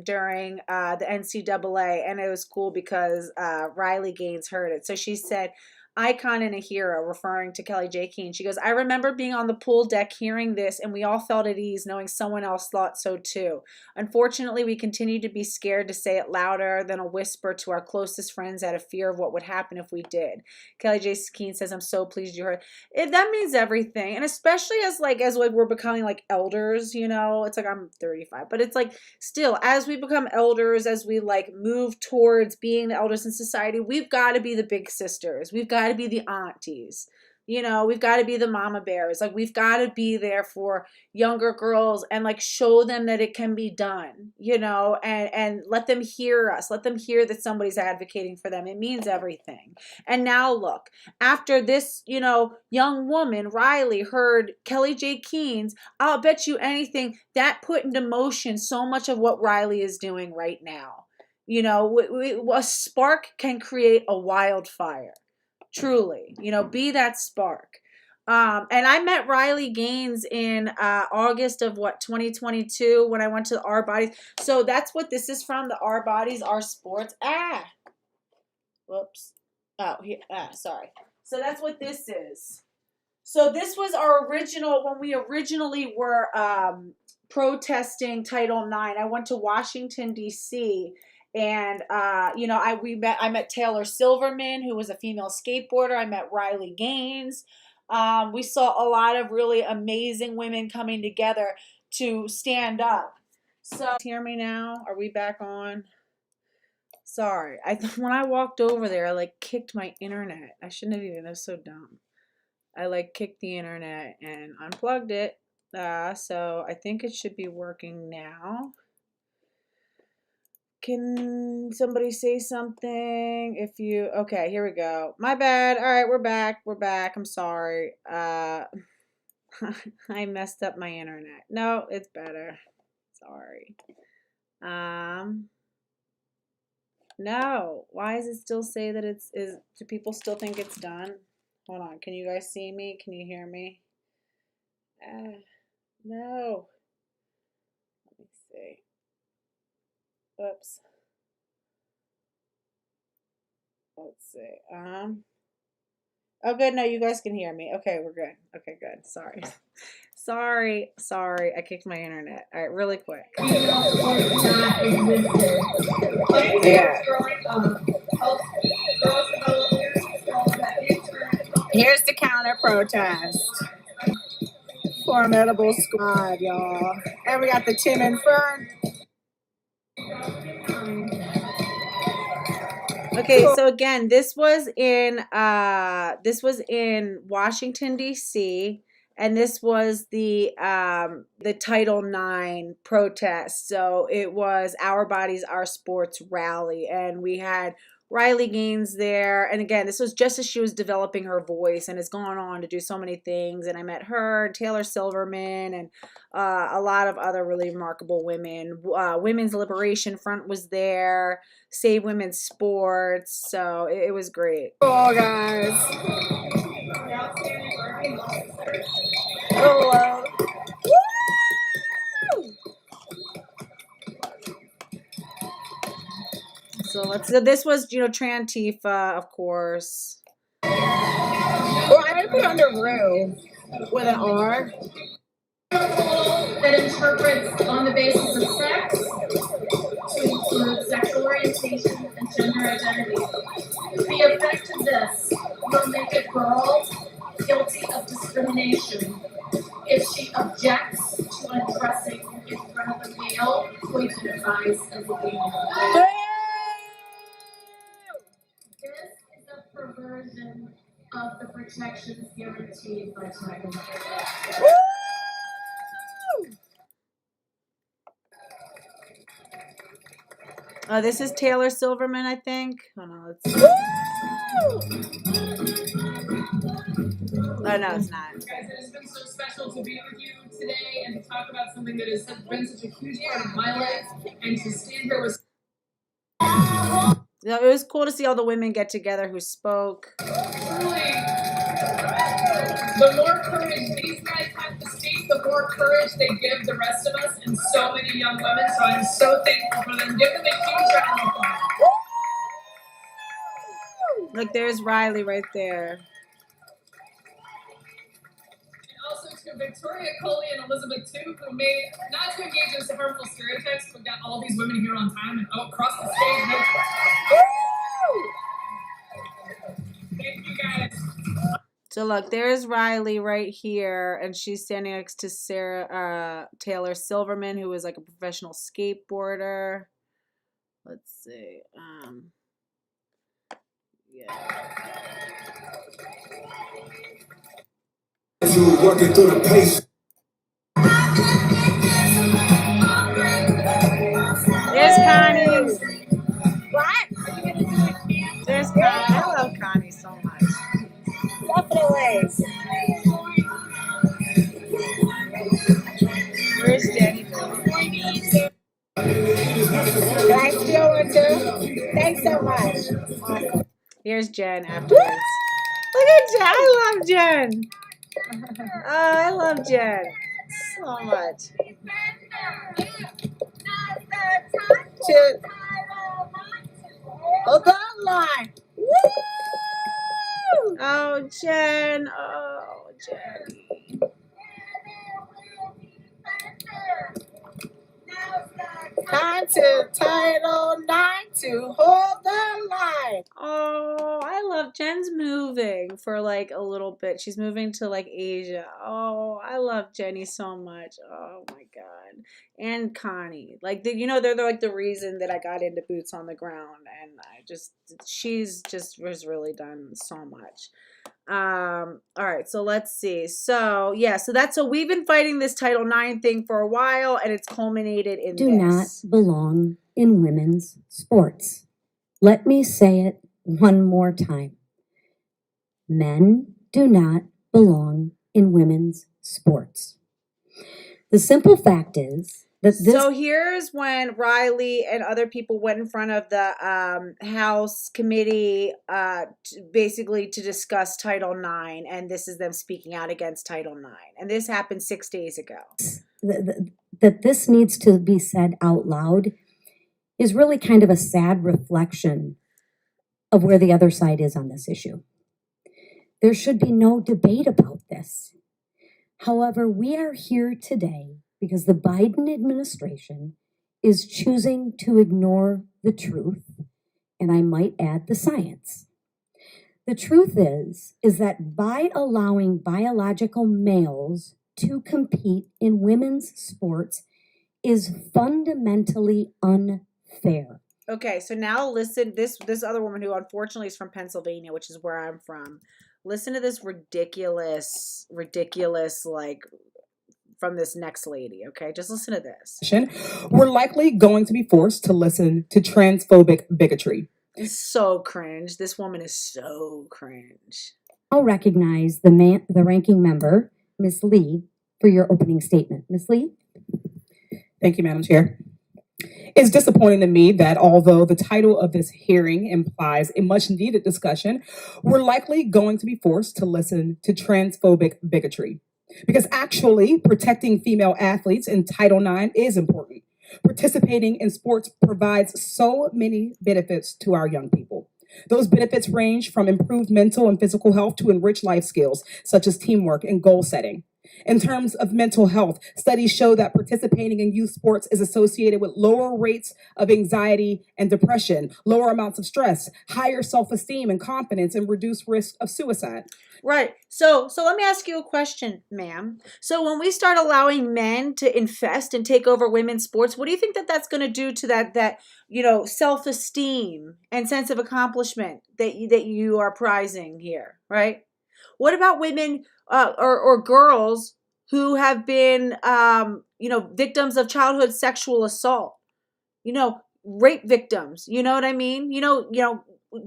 during the NCAA, and it was cool because Riley Gaines heard it. So she said, "Icon and a hero," referring to Kelly J. Keane. She goes, "I remember being on the pool deck hearing this, and we all felt at ease knowing someone else thought so too. Unfortunately, we continue to be scared to say it louder than a whisper to our closest friends out of fear of what would happen if we did." Kelly J. Keane says, "I'm so pleased you heard." That means everything, and especially as we're becoming like elders, you know. It's like I'm 35, but it's like still as we become elders, as we like move towards being the elders in society, we've got to be the big sisters. We've got to be the aunties, you know, we've got to be the mama bears. Like we've got to be there for younger girls and like show them that it can be done, you know, and let them hear us, let them hear that somebody's advocating for them. It means everything. And now look, after this, you know, young woman, Riley, heard Kelly J. Keane's, I'll bet you anything that put into motion so much of what Riley is doing right now. You know, a spark can create a wildfire. Truly, you know, be that spark. And I met Riley Gaines in August of 2022 when I went to Our Bodies. So that's what this is from, the Our Bodies, Our Sports. Whoops. Oh, sorry. So that's what this is. So this was our original, when we originally were protesting Title IX. I went to Washington, D.C., and, you know, I met Taylor Silverman, who was a female skateboarder. I met Riley Gaines. We saw a lot of really amazing women coming together to stand up. So, hear me now? Are we back on? Sorry. When I walked over there, I like kicked my internet. I shouldn't have even, that's so dumb. I like kicked the internet and unplugged it. So I think it should be working now. Can somebody say something? Okay, here we go. My bad. All right, we're back. I'm sorry. I messed up my internet. No, it's better. Sorry. No. Why does it still say that do people still think it's done? Hold on. Can you guys see me? Can you hear me? No. Let me see. Oops. Let's see. Oh, good. No, you guys can hear me. Okay, we're good. Okay, good. Sorry. Sorry. I kicked my internet. All right, really quick. Yeah. Here's the counter protest. Formidable squad, y'all. And we got the Tim and Fern. Okay, so again, this was in Washington D.C. and this was the Title IX protest. So it was Our Bodies, Our Sports rally, and we had Riley Gaines there. And again, this was just as she was developing her voice and has gone on to do so many things. And I met her, Taylor Silverman, and a lot of other really remarkable women. Women's Liberation Front was there. Save Women's Sports. So it was great. Oh, guys. Hello. So this was, Trantifa, of course. Well, I put under Rue with an R. That interprets on the basis of sex to include sexual orientation and gender identity. The effect of this will make a girl guilty of discrimination if she objects to undressing in front of a male who identifies as a female. This is a perversion of the protections guaranteed by Title IX. This is Taylor Silverman, I think. Oh, no, let's see. Oh, no, it's not. Guys, it has been so special to be with you today and to talk about something that has been such a huge part of my life and to stand here with. It was cool to see all the women get together who spoke. Truly, the more courage these guys have to speak, the more courage they give the rest of us and so many young women. So I'm so thankful for them. Give them a huge round of applause. Look, there's Riley right there. And also to Victoria Coley and Elizabeth too, who made, not to engage in harmful stereotypes, but got all these women here on time and across the stage. Thank you guys. So look, there's Riley right here, and she's standing next to Taylor Silverman, who was like a professional skateboarder. Let's see. Yeah. Working through the pace. There's Connie. What? There's Connie. I love Connie so much. Definitely. Where's Jenny? Can I steal one too? Thanks so much. Awesome. Here's Jen afterwards. Look at Jen. I love Jen. Oh, I love Jen so much. Hold the line. Woo! Oh, Jen. Oh, Jen. Time to Title IX to hold the line. Oh, I love Jen's moving for like a little bit. She's moving to like Asia. Oh, I love Jenny so much. Oh my God. And Connie. Like, they're like the reason that I got into boots on the ground. And she's just was really done so much. All right, so let's see. So we've been fighting this Title IX thing for a while, and it's culminated in do not belong in women's sports. Let me say it one more time. Men do not belong in women's sports. The simple fact is that this... So here's when Riley and other people went in front of the House committee basically to discuss Title IX, and this is them speaking out against Title IX. And this happened 6 days ago. That this needs to be said out loud is really kind of a sad reflection of where the other side is on this issue. There should be no debate about this. However, we are here today because the Biden administration is choosing to ignore the truth, and I might add the science. The truth is that by allowing biological males to compete in women's sports is fundamentally unfair. Okay, so now listen, this other woman who unfortunately is from Pennsylvania, which is where I'm from. Listen to this ridiculous, like, from this next lady, okay? Just listen to this. We're likely going to be forced to listen to transphobic bigotry. It's so cringe. This woman is so cringe. I'll recognize the ranking member, Ms. Lee, for your opening statement. Ms. Lee? Thank you, Madam Chair. It's disappointing to me that although the title of this hearing implies a much needed discussion, we're likely going to be forced to listen to transphobic bigotry. Because actually, protecting female athletes in Title IX is important. Participating in sports provides so many benefits to our young people. Those benefits range from improved mental and physical health to enriched life skills, such as teamwork and goal setting. In terms of mental health, studies show that participating in youth sports is associated with lower rates of anxiety and depression, lower amounts of stress, higher self-esteem and confidence, and reduced risk of suicide. Right. So let me ask you a question, ma'am. So when we start allowing men to infest and take over women's sports, what do you think that that's going to do to that self-esteem and sense of accomplishment that you are prizing here, right? What about women or girls who have been victims of childhood sexual assault? Rape victims, you know what I mean?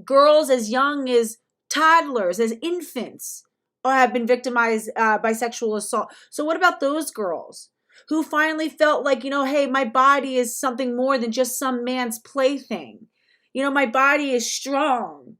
Girls as young as toddlers, as infants, have been victimized by sexual assault. So what about those girls who finally felt like, hey, my body is something more than just some man's plaything. My body is strong.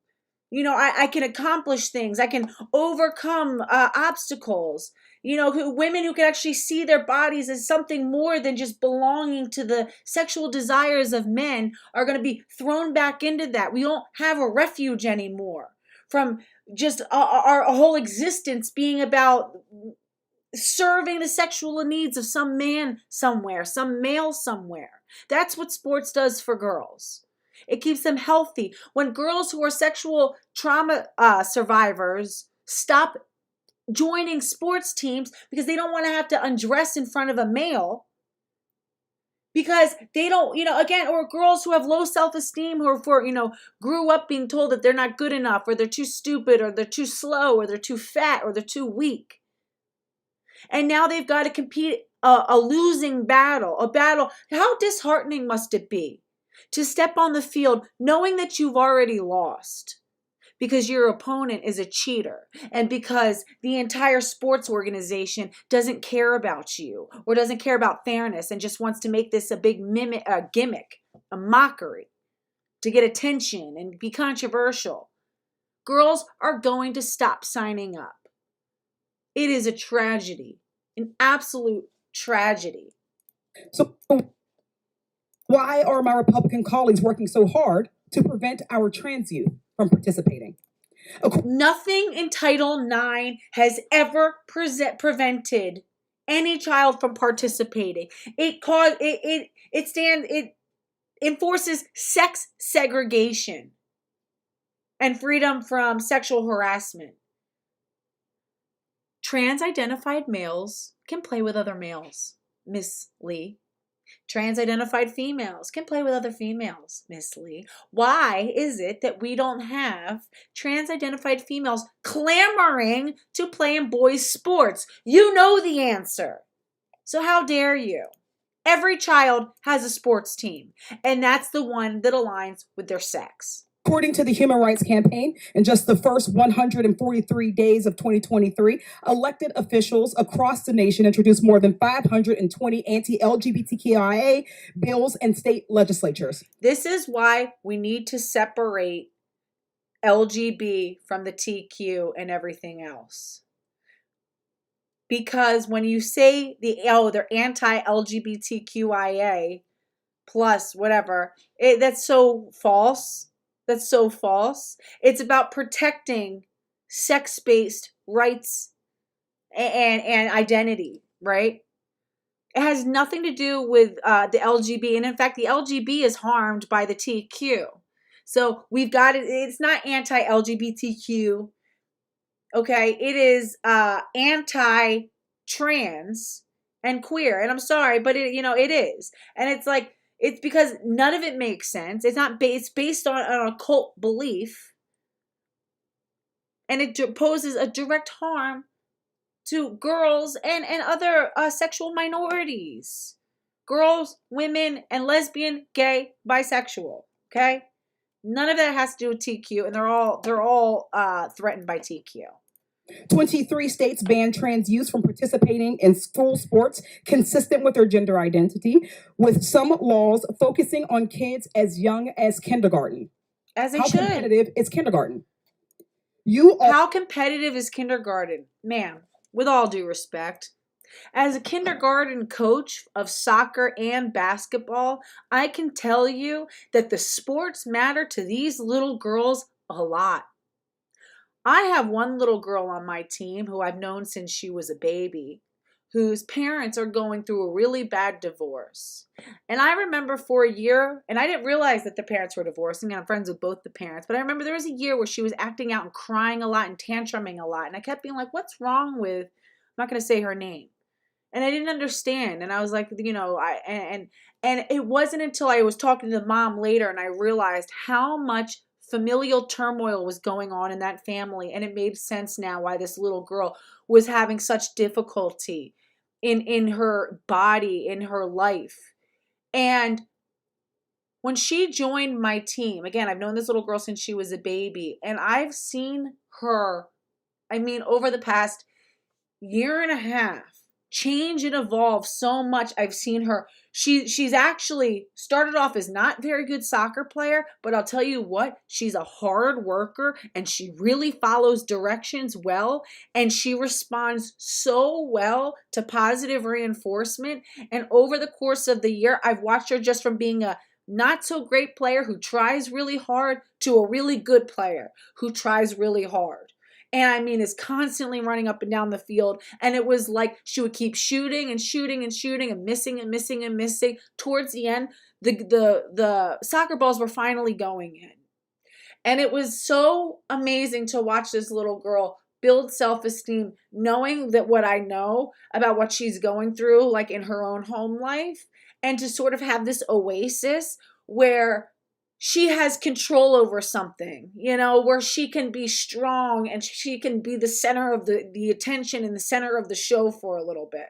I can accomplish things. I can overcome obstacles. Women who can actually see their bodies as something more than just belonging to the sexual desires of men are going to be thrown back into that. We don't have a refuge anymore from just our whole existence being about serving the sexual needs of some man somewhere, some male somewhere. That's what sports does for girls. It keeps them healthy. When girls who are sexual trauma survivors stop joining sports teams because they don't want to have to undress in front of a male, because they don't, or girls who have low self-esteem, who grew up being told that they're not good enough, or they're too stupid, or they're too slow, or they're too fat, or they're too weak. And now they've got to compete a losing battle, a battle. How disheartening must it be to step on the field knowing that you've already lost because your opponent is a cheater and because the entire sports organization doesn't care about you or doesn't care about fairness and just wants to make this a big gimmick, a mockery to get attention and be controversial. Girls are going to stop signing up. It is a tragedy, an absolute tragedy. So why are my Republican colleagues working so hard to prevent our trans youth from participating? Nothing in Title IX has ever prevented any child from participating. It enforces sex segregation and freedom from sexual harassment. Trans-identified males can play with other males, Miss Lee. Trans-identified females can play with other females, Miss Lee. Why is it that we don't have trans-identified females clamoring to play in boys' sports? You know the answer. So how dare you? Every child has a sports team, and that's the one that aligns with their sex. According to the Human Rights Campaign, in just the first 143 days of 2023, elected officials across the nation introduced more than 520 anti-LGBTQIA bills in state legislatures. This is why we need to separate LGB from the TQ and everything else. Because when you say they're anti-LGBTQIA plus whatever, that's so false. That's so false. It's about protecting sex-based rights and identity, right? It has nothing to do with the LGB. And in fact, the LGB is harmed by the TQ. So we've got it. It's not anti-LGBTQ. Okay. It is anti-trans and queer. And I'm sorry, but it is. And it's like, It's because none of it makes sense. It's not based on an occult belief. And it poses a direct harm to girls and other sexual minorities. Girls, women, and lesbian, gay, bisexual. Okay? None of that has to do with TQ, and they're all threatened by TQ. 23 states ban trans youth from participating in school sports consistent with their gender identity, with some laws focusing on kids as young as kindergarten. As they How should. competitive is kindergarten? How competitive is kindergarten? Ma'am, with all due respect, as a kindergarten coach of soccer and basketball, I can tell you that the sports matter to these little girls a lot. I have one little girl on my team who I've known since she was a baby, whose parents are going through a really bad divorce. And I remember for a year, and I didn't realize that the parents were divorcing, and I'm friends with both the parents, but I remember there was a year where she was acting out and crying a lot and tantruming a lot. And I kept being like, what's wrong with, I'm not going to say her name. And I didn't understand. And I was like, and it wasn't until I was talking to the mom later and I realized how much familial turmoil was going on in that family. And it made sense now why this little girl was having such difficulty in her body, in her life. And when she joined my team, again, I've known this little girl since she was a baby, and I've seen her, over the past year and a half, change and evolve so much. I've seen her. She's actually started off as not very good soccer player, but I'll tell you what, she's a hard worker and she really follows directions well, and she responds so well to positive reinforcement. And over the course of the year, I've watched her just from being a not so great player who tries really hard to a really good player who tries really hard. And is constantly running up and down the field. And it was like she would keep shooting and shooting and shooting and missing and missing and missing. Towards the end, the soccer balls were finally going in. And it was so amazing to watch this little girl build self-esteem, knowing that what I know about what she's going through, like in her own home life, and to sort of have this oasis where she has control over something, where she can be strong and she can be the center of the attention and the center of the show for a little bit,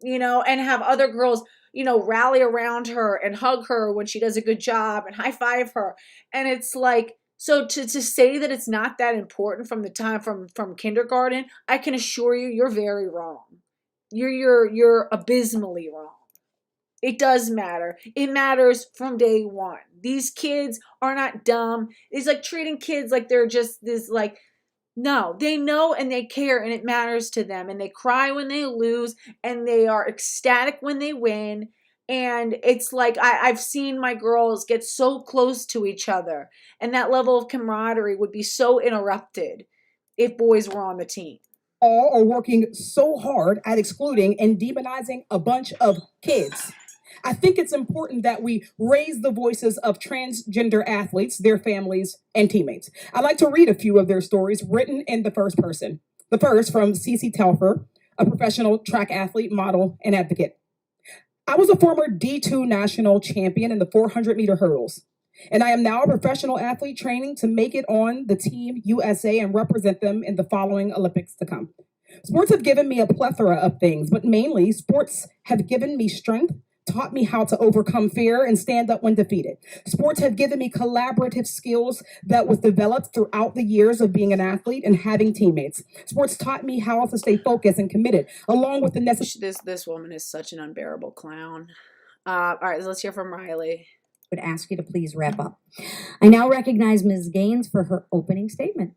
and have other girls, rally around her and hug her when she does a good job and high five her. And it's like, so to say that it's not that important from the time from kindergarten, I can assure you, you're very wrong. You're abysmally wrong. It does matter. It matters from day one. These kids are not dumb. It's like treating kids like they're just this, like, no, they know and they care and it matters to them. And they cry when they lose and they are ecstatic when they win. And it's like I've seen my girls get so close to each other. And that level of camaraderie would be so interrupted if boys were on the team. All are working so hard at excluding and demonizing a bunch of kids. I think it's important that we raise the voices of transgender athletes, their families, and teammates. I'd like to read a few of their stories written in the first person. The first from Cece Telfer, a professional track athlete, model, and advocate. I was a former D2 national champion in the 400-meter hurdles, and I am now a professional athlete training to make it on the Team USA and represent them in the following Olympics to come. Sports have given me a plethora of things, but mainly sports have given me strength, taught me how to overcome fear and stand up when defeated. Sports have given me collaborative skills that was developed throughout the years of being an athlete and having teammates. Sports taught me how to stay focused and committed, along with the necessary. This woman is such an unbearable clown. All right, let's hear from Riley. I would ask you to please wrap up. I now recognize Ms. Gaines for her opening statement.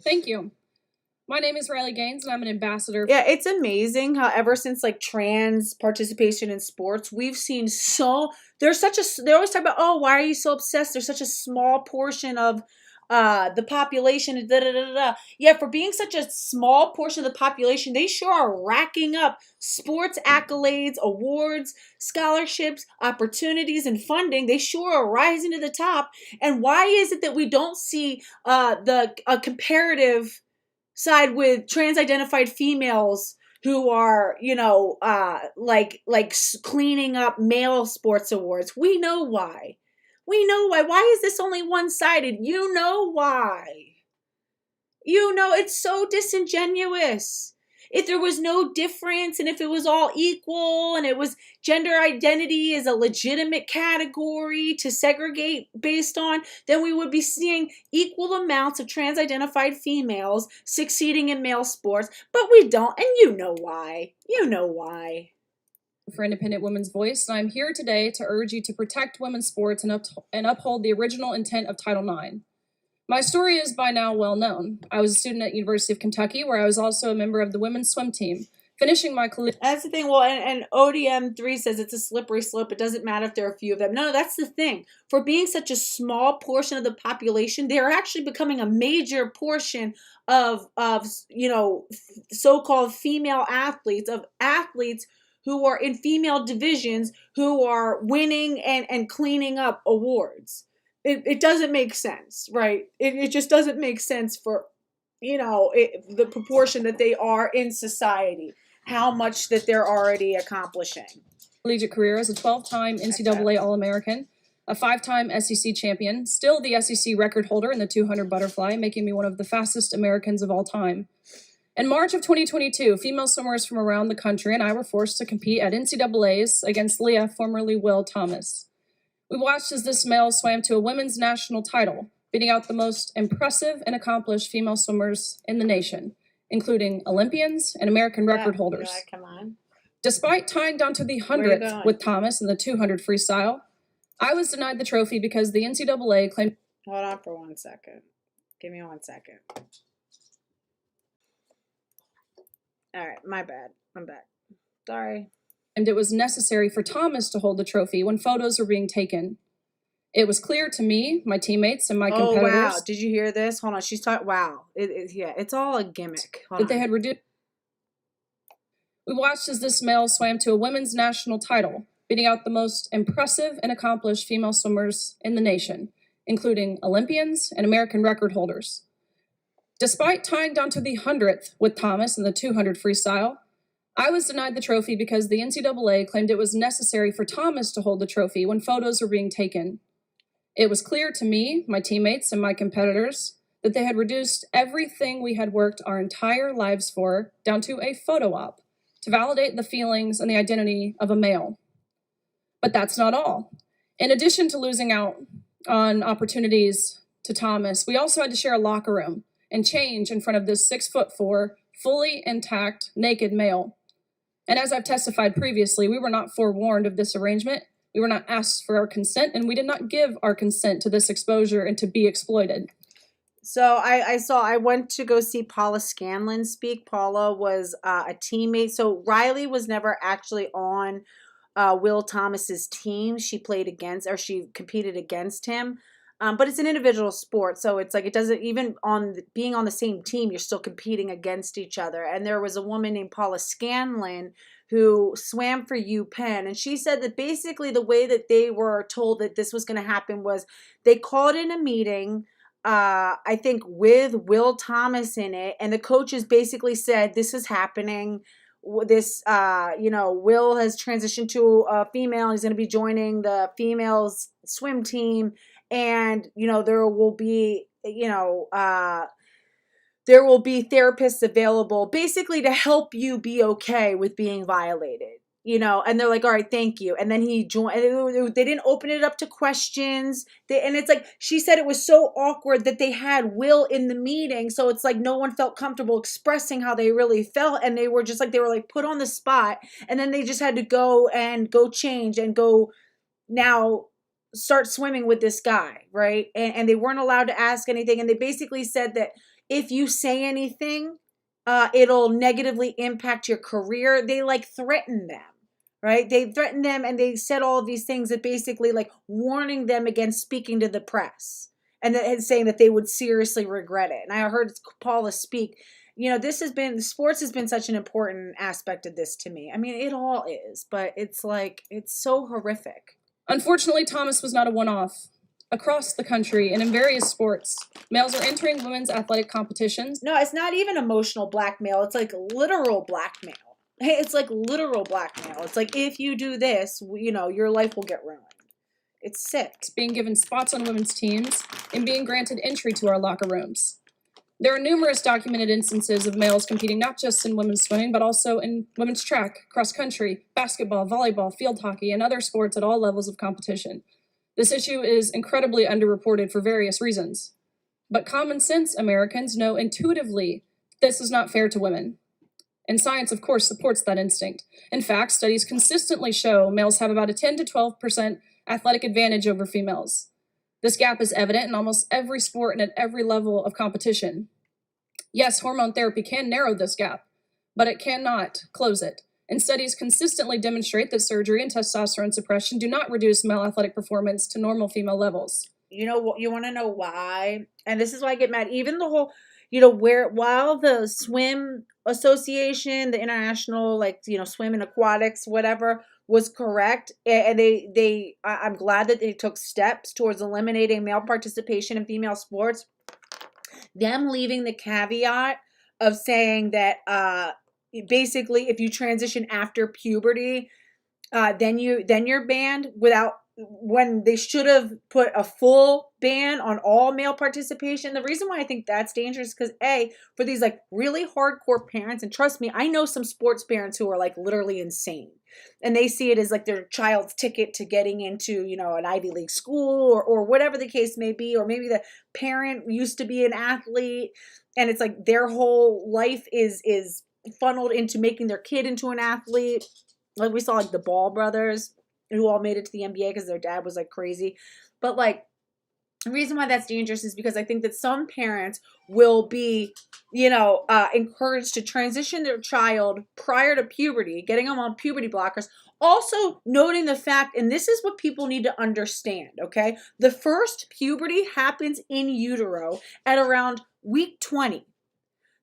Thank you. My name is Riley Gaines, and I'm an ambassador. Yeah, it's amazing how ever since like trans participation in sports, we've seen they always talk about, oh, why are you so obsessed? There's such a small portion of the population. Yeah, for being such a small portion of the population, they sure are racking up sports accolades, awards, scholarships, opportunities, and funding. They sure are rising to the top. And why is it that we don't see the comparative side with trans-identified females who are, cleaning up male sports awards. We know why. We know why. Why is this only one-sided? You know why. It's so disingenuous. If there was no difference and if it was all equal and it was gender identity is a legitimate category to segregate based on, then we would be seeing equal amounts of trans-identified females succeeding in male sports, but we don't, and you know why. You know why. For Independent Women's Voice, and I'm here today to urge you to protect women's sports and uphold the original intent of Title IX. My story is by now well known. I was a student at University of Kentucky, where I was also a member of the women's swim team, finishing my collegiate. That's the thing. Well, and ODM3 says it's a slippery slope. It doesn't matter if there are a few of them. No, that's the thing. For being such a small portion of the population, they're actually becoming a major portion of so-called female athletes, of athletes who are in female divisions who are winning and cleaning up awards. It doesn't make sense, right? It just doesn't make sense for, the proportion that they are in society, how much that they're already accomplishing. Collegiate career as a 12-time NCAA All-American, a 5-time SEC champion, still the SEC record holder in the 200 butterfly, making me one of the fastest Americans of all time. In March of 2022, female swimmers from around the country and I were forced to compete at NCAAs against Leah, formerly Will Thomas. We watched as this male swam to a women's national title, beating out the most impressive and accomplished female swimmers in the nation, including Olympians and American record holders. Come on. Despite tying down to the 100th with Thomas in the 200 freestyle, I was denied the trophy because the NCAA claimed... Hold on for 1 second. Give me 1 second. All right, my bad. I'm back. Sorry. And it was necessary for Thomas to hold the trophy when photos were being taken. It was clear to me, my teammates, and my competitors... Oh, wow. Did you hear this? Hold on. She's talking... Wow. It's all a gimmick. Hold on. They had reduced... We watched as this male swam to a women's national title, beating out the most impressive and accomplished female swimmers in the nation, including Olympians and American record holders. Despite tying down to the 100th with Thomas in the 200 freestyle, I was denied the trophy because the NCAA claimed it was necessary for Thomas to hold the trophy when photos were being taken. It was clear to me, my teammates, and my competitors that they had reduced everything we had worked our entire lives for down to a photo op to validate the feelings and the identity of a male. But that's not all. In addition to losing out on opportunities to Thomas, we also had to share a locker room and change in front of this 6'4", fully intact, naked male. And as I've testified previously, we were not forewarned of this arrangement. We were not asked for our consent, and we did not give our consent to this exposure and to be exploited. So I went to go see Paula Scanlon speak. Paula was a teammate. So Riley was never actually on Will Thomas's team. She competed against him. But it's an individual sport, so it's like it doesn't, even being on the same team, you're still competing against each other. And there was a woman named Paula Scanlon who swam for UPenn, and she said that basically the way that they were told that this was going to happen was they called in a meeting, I think with Will Thomas in it, and the coaches basically said, this is happening. This, Will has transitioned to a female, and he's going to be joining the females swim team. And, there will be, there will be therapists available basically to help you be okay with being violated, and they're like, all right, thank you. And then he joined, they didn't open it up to questions. And it's like, she said it was so awkward that they had Will in the meeting. So it's like, no one felt comfortable expressing how they really felt. And they were just like, put on the spot. And then they just had to go change and go now start swimming with this guy, right? And they weren't allowed to ask anything. And they basically said that if you say anything, it'll negatively impact your career. They threatened them, right? They threatened them, and they said all of these things that basically warning them against speaking to the press and saying that they would seriously regret it. And I heard Paula speak. Sports has been such an important aspect of this to me. I mean, it all is, but it's so horrific. Unfortunately, Thomas was not a one-off. Across the country and in various sports, males are entering women's athletic competitions. No, it's not even emotional blackmail. It's literal blackmail. Hey, it's like literal blackmail. It's like, if you do this, you know, your life will get ruined. It's sick. Being given spots on women's teams and being granted entry to our locker rooms. There are numerous documented instances of males competing not just in women's swimming, but also in women's track, cross country, basketball, volleyball, field hockey, and other sports at all levels of competition. This issue is incredibly underreported for various reasons. But common sense Americans know intuitively this is not fair to women. And science, of course, supports that instinct. In fact, studies consistently show males have about a 10 to 12% athletic advantage over females. This gap is evident in almost every sport and at every level of competition. Yes, hormone therapy can narrow this gap, but it cannot close it. And studies consistently demonstrate that surgery and testosterone suppression do not reduce male athletic performance to normal female levels. You know what? You want to know why? And this is why I get mad. Even the whole, you know, while the swim association, the international, like, you know, swim and aquatics, whatever, was correct, and I'm glad that they took steps towards eliminating male participation in female sports. Them leaving the caveat of saying that basically if you transition after puberty, then you're banned, when they should have put a full ban on all male participation. The reason why I think that's dangerous is because for these like really hardcore parents, and trust me, I know some sports parents who are like literally insane, and they see it as like their child's ticket to getting into, you know, an Ivy League school or whatever the case may be, or maybe the parent used to be an athlete and it's like their whole life is funneled into making their kid into an athlete. Like we saw like the Ball brothers who all made it to the NBA because their dad was like crazy. But like, the reason why that's dangerous is because I think that some parents will be, you know, encouraged to transition their child prior to puberty, getting them on puberty blockers. Also noting the fact, and this is what people need to understand, okay? The first puberty happens in utero at around week 20.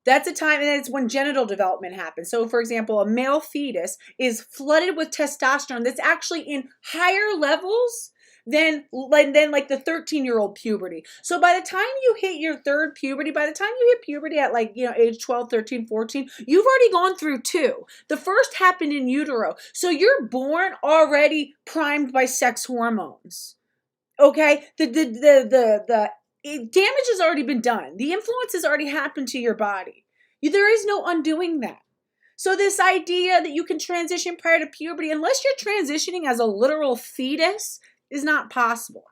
That's a time, and it's when genital development happens. So, for example, a male fetus is flooded with testosterone that's actually in higher levels than like the 13-year-old puberty. So by the time you hit your third puberty, by the time you hit puberty at like, you know, age 12, 13, 14, you've already gone through two. The first happened in utero. So you're born already primed by sex hormones. Okay? The damage has already been done. The influence has already happened to your body. There is no undoing that. So this idea that you can transition prior to puberty, unless you're transitioning as a literal fetus, is not possible.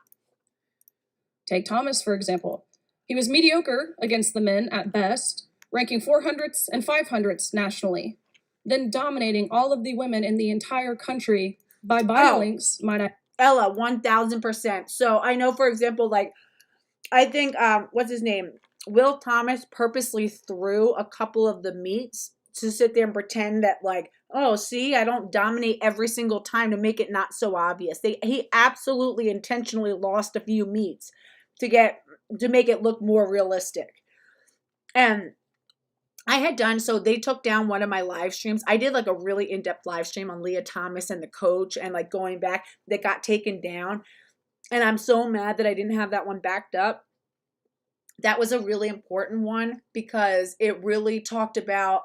Take Thomas, for example. He was mediocre against the men at best, ranking 400ths and 500ths nationally, then dominating all of the women in the entire country by biolinks, might I? Ella, 1000%. So I know, for example, like, I think, what's his name? Will Thomas purposely threw a couple of the meets to sit there and pretend that like, oh, see, I don't dominate every single time to make it not so obvious. He absolutely intentionally lost a few meets to make it look more realistic. And I had done, so they took down one of my live streams. I did like a really in-depth live stream on Leah Thomas and the coach and like going back, that got taken down. And I'm so mad that I didn't have that one backed up. That was a really important one because it really talked about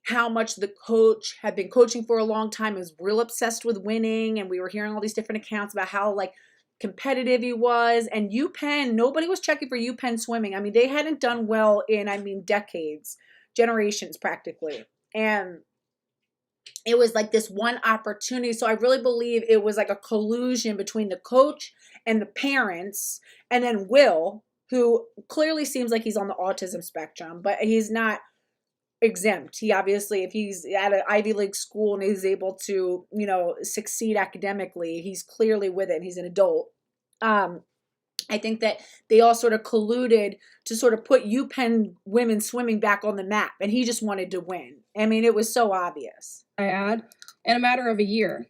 how much the coach had been coaching for a long time, was real obsessed with winning, and we were hearing all these different accounts about how like competitive he was. And UPenn, nobody was checking for UPenn swimming. I mean, they hadn't done well in, decades, generations practically. And it was like this one opportunity. So I really believe it was like a collusion between the coach and the parents, and then Will, who clearly seems like he's on the autism spectrum, but he's not exempt. He obviously, if he's at an Ivy League school and he's able to, you know, succeed academically, he's clearly with it and he's an adult. I think that they all sort of colluded to sort of put UPenn women swimming back on the map, and he just wanted to win. I mean, it was so obvious. I add, in a matter of a year.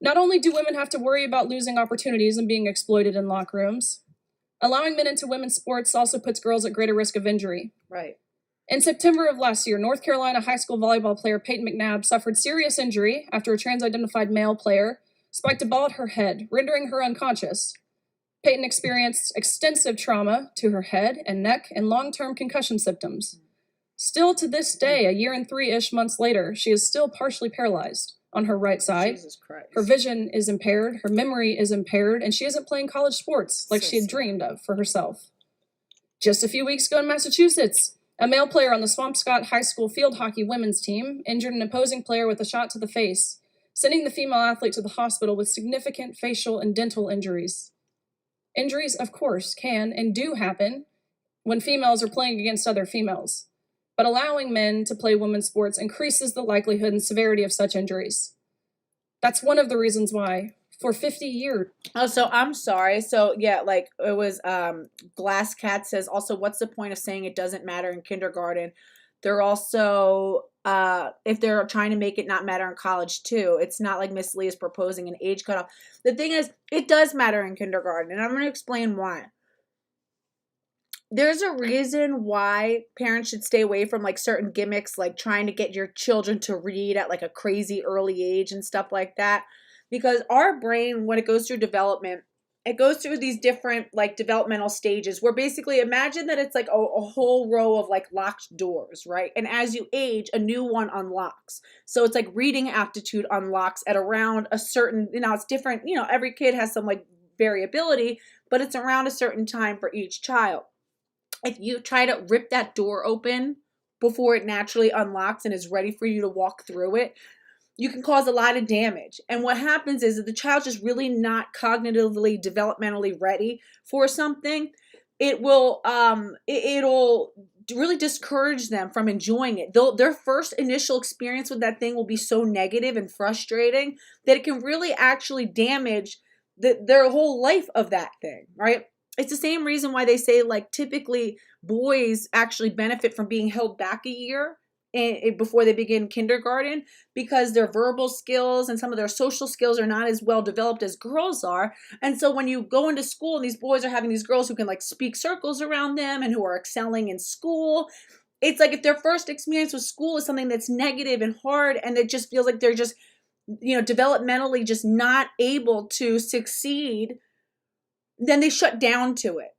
Not only do women have to worry about losing opportunities and being exploited in locker rooms, allowing men into women's sports also puts girls at greater risk of injury. Right. In September of last year, North Carolina high school volleyball player Peyton McNabb suffered serious injury after a trans-identified male player spiked a ball at her head, rendering her unconscious. Peyton experienced extensive trauma to her head and neck and long-term concussion symptoms. Still to this day, a year and 3-ish months later, she is still partially paralyzed on her right side. Jesus Christ. Her vision is impaired, her memory is impaired, and she isn't playing college sports like she had dreamed of for herself. Just a few weeks ago in Massachusetts, a male player on the Swampscott High School field hockey women's team injured an opposing player with a shot to the face, sending the female athlete to the hospital with significant facial and dental injuries. Injuries, of course, can and do happen when females are playing against other females, but allowing men to play women's sports increases the likelihood and severity of such injuries. That's one of the reasons why, for 50 years. Oh, so I'm sorry. So yeah, like it was Glass Cat says also, what's the point of saying it doesn't matter in kindergarten? They're also if they're trying to make it not matter in college too. It's not like Miss Lee is proposing an age cutoff. The thing is, it does matter in kindergarten, and I'm going to explain why. There's a reason why parents should stay away from like certain gimmicks, like trying to get your children to read at like a crazy early age and stuff like that. Because our brain, when it goes through development, it goes through these different like developmental stages where basically imagine that it's like a whole row of like locked doors, right? And as you age, a new one unlocks. So it's like reading aptitude unlocks at around a certain, it's different, every kid has some like variability, but it's around a certain time for each child. If you try to rip that door open before it naturally unlocks and is ready for you to walk through it, you can cause a lot of damage. And what happens is that the child's just really not cognitively, developmentally ready for something. It'll really discourage them from enjoying it. Their first initial experience with that thing will be so negative and frustrating that it can really actually damage their whole life of that thing, right? It's the same reason why they say like typically boys actually benefit from being held back a year before they begin kindergarten, because their verbal skills and some of their social skills are not as well developed as girls are. And so when you go into school and these boys are having these girls who can like speak circles around them and who are excelling in school, it's like if their first experience with school is something that's negative and hard and it just feels like they're just, developmentally just not able to succeed, then they shut down to it.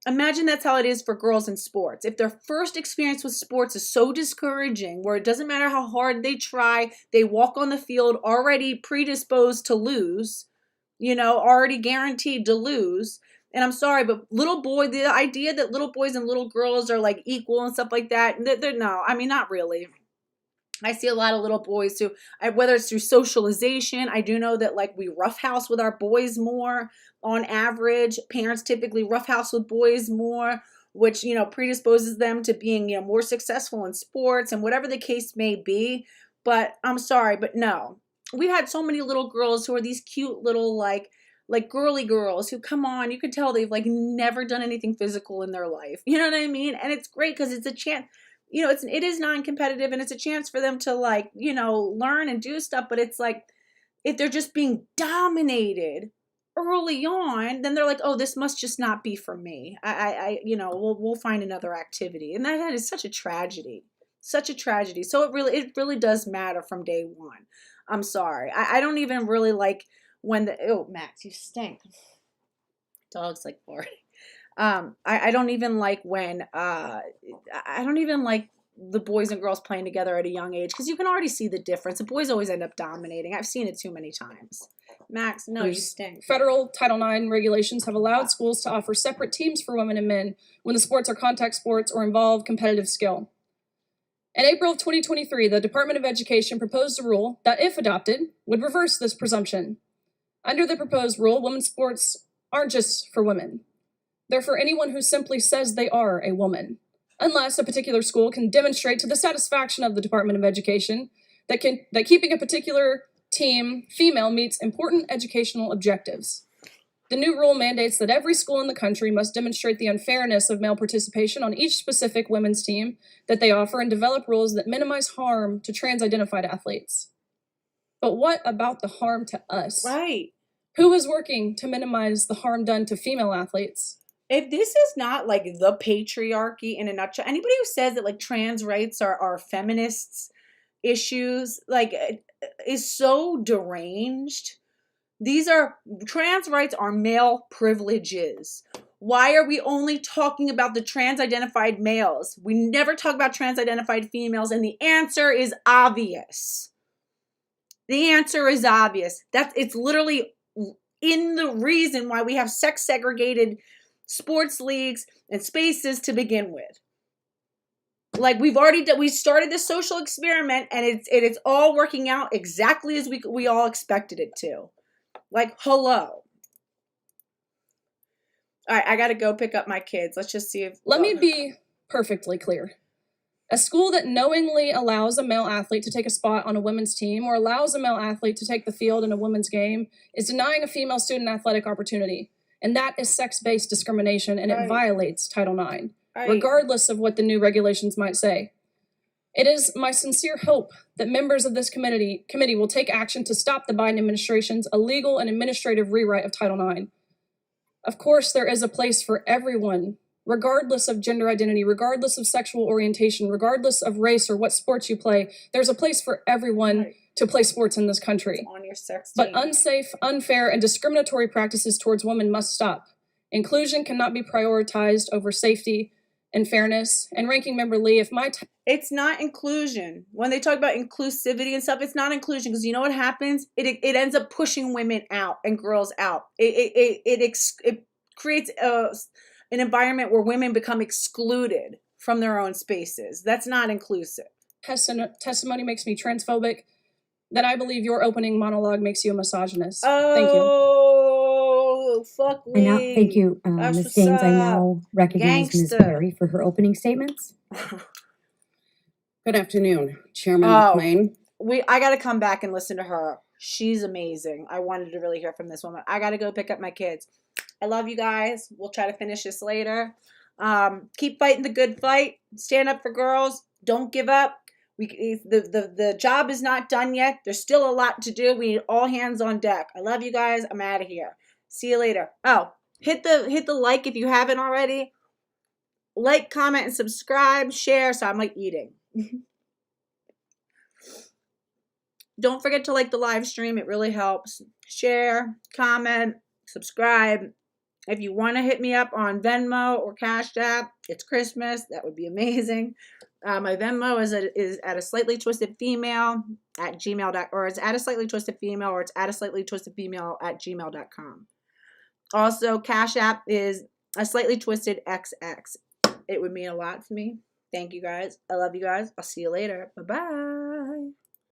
Imagine that's how it is for girls in sports. If their first experience with sports is so discouraging, where it doesn't matter how hard they try, they walk on the field already predisposed to lose, already guaranteed to lose. And I'm sorry, but the idea that little boys and little girls are like equal and stuff like that, not really. I see a lot of little boys who, whether it's through socialization, I do know that like we roughhouse with our boys more on average. Parents typically roughhouse with boys more, which, predisposes them to being, more successful in sports and whatever the case may be. But I'm sorry, but no. We had so many little girls who are these cute little like girly girls who come on, you could tell they've like never done anything physical in their life. You know what I mean? And it's great because it's a chance. It is non-competitive and it's a chance for them to like, learn and do stuff. But it's like, if they're just being dominated early on, then they're like, oh, this must just not be for me. We'll find another activity. And that is such a tragedy, So it really does matter from day one. I'm sorry. I don't even really like when Max, you stink. Dog's like bored. I don't even like when I don't even like the boys and girls playing together at a young age, because you can already see the difference. The boys always end up dominating. I've seen it too many times. Max, no, you stink. Federal Title IX regulations have allowed schools to offer separate teams for women and men when the sports are contact sports or involve competitive skill. In April of 2023, the Department of Education proposed a rule that, if adopted, would reverse this presumption. Under the proposed rule, women's sports aren't just for women. They're for anyone who simply says they are a woman, unless a particular school can demonstrate to the satisfaction of the Department of Education that keeping a particular team female meets important educational objectives. The new rule mandates that every school in the country must demonstrate the unfairness of male participation on each specific women's team that they offer and develop rules that minimize harm to trans-identified athletes. But what about the harm to us? Right. Who is working to minimize the harm done to female athletes? If this is not like the patriarchy in a nutshell, anybody who says that like trans rights are feminists' issues, like, is so deranged. Trans rights are male privileges. Why are we only talking about the trans-identified males? We never talk about trans-identified females, and the answer is obvious. The answer is obvious. It's literally in the reason why we have sex-segregated sports leagues and spaces to begin with. Like we started this social experiment, and it's all working out exactly as we all expected it to. Like, hello. All right, I got to go pick up my kids. Let's just see if... Let me be perfectly clear. A school that knowingly allows a male athlete to take a spot on a women's team or allows a male athlete to take the field in a women's game is denying a female student athletic opportunity. And that is sex-based discrimination, and it violates Title IX, regardless of what the new regulations might say. It is my sincere hope that members of this committee will take action to stop the Biden administration's illegal and administrative rewrite of Title IX. Of course, there is a place for everyone, regardless of gender identity, regardless of sexual orientation, regardless of race or what sports you play. There's a place for everyone to play sports in this country. On your sex But team. unsafe, unfair, and discriminatory practices towards women must stop. Inclusion cannot be prioritized over safety and fairness. And Ranking Member Lee, It's not inclusion. When they talk about inclusivity and stuff, it's not inclusion, because you know what happens? It ends up pushing women out and girls out. It creates an environment where women become excluded from their own spaces. That's not inclusive. testimony makes me transphobic, then I believe your opening monologue makes you a misogynist. Oh, Thank you. Fuck I me. now, thank you, That's Ms. what's Gaines. I up. now recognize Ms. Gangsta. Perry for her opening statements. Good afternoon, Chairman Oh. McLean. I got to come back and listen to her. She's amazing. I wanted to really hear from this woman. I got to go pick up my kids. I love you guys. We'll try to finish this later. Keep fighting the good fight. Stand up for girls. Don't give up. The job is not done yet. There's still a lot to do. We need all hands on deck. I love you guys. I'm out of here. See you later. Oh, hit the like if you haven't already. Like, comment, and subscribe. Share. So I'm like eating. Don't forget to like the live stream. It really helps. Share, comment, subscribe. If you want to hit me up on Venmo or Cash App, it's Christmas. That would be amazing. My Venmo is at a slightly twisted female at gmail.com, or it's at a slightly twisted female, or it's at a slightly twisted female at gmail.com. Also, Cash App is a slightly twisted XX. It would mean a lot to me. Thank you guys. I love you guys. I'll see you later. Bye-bye.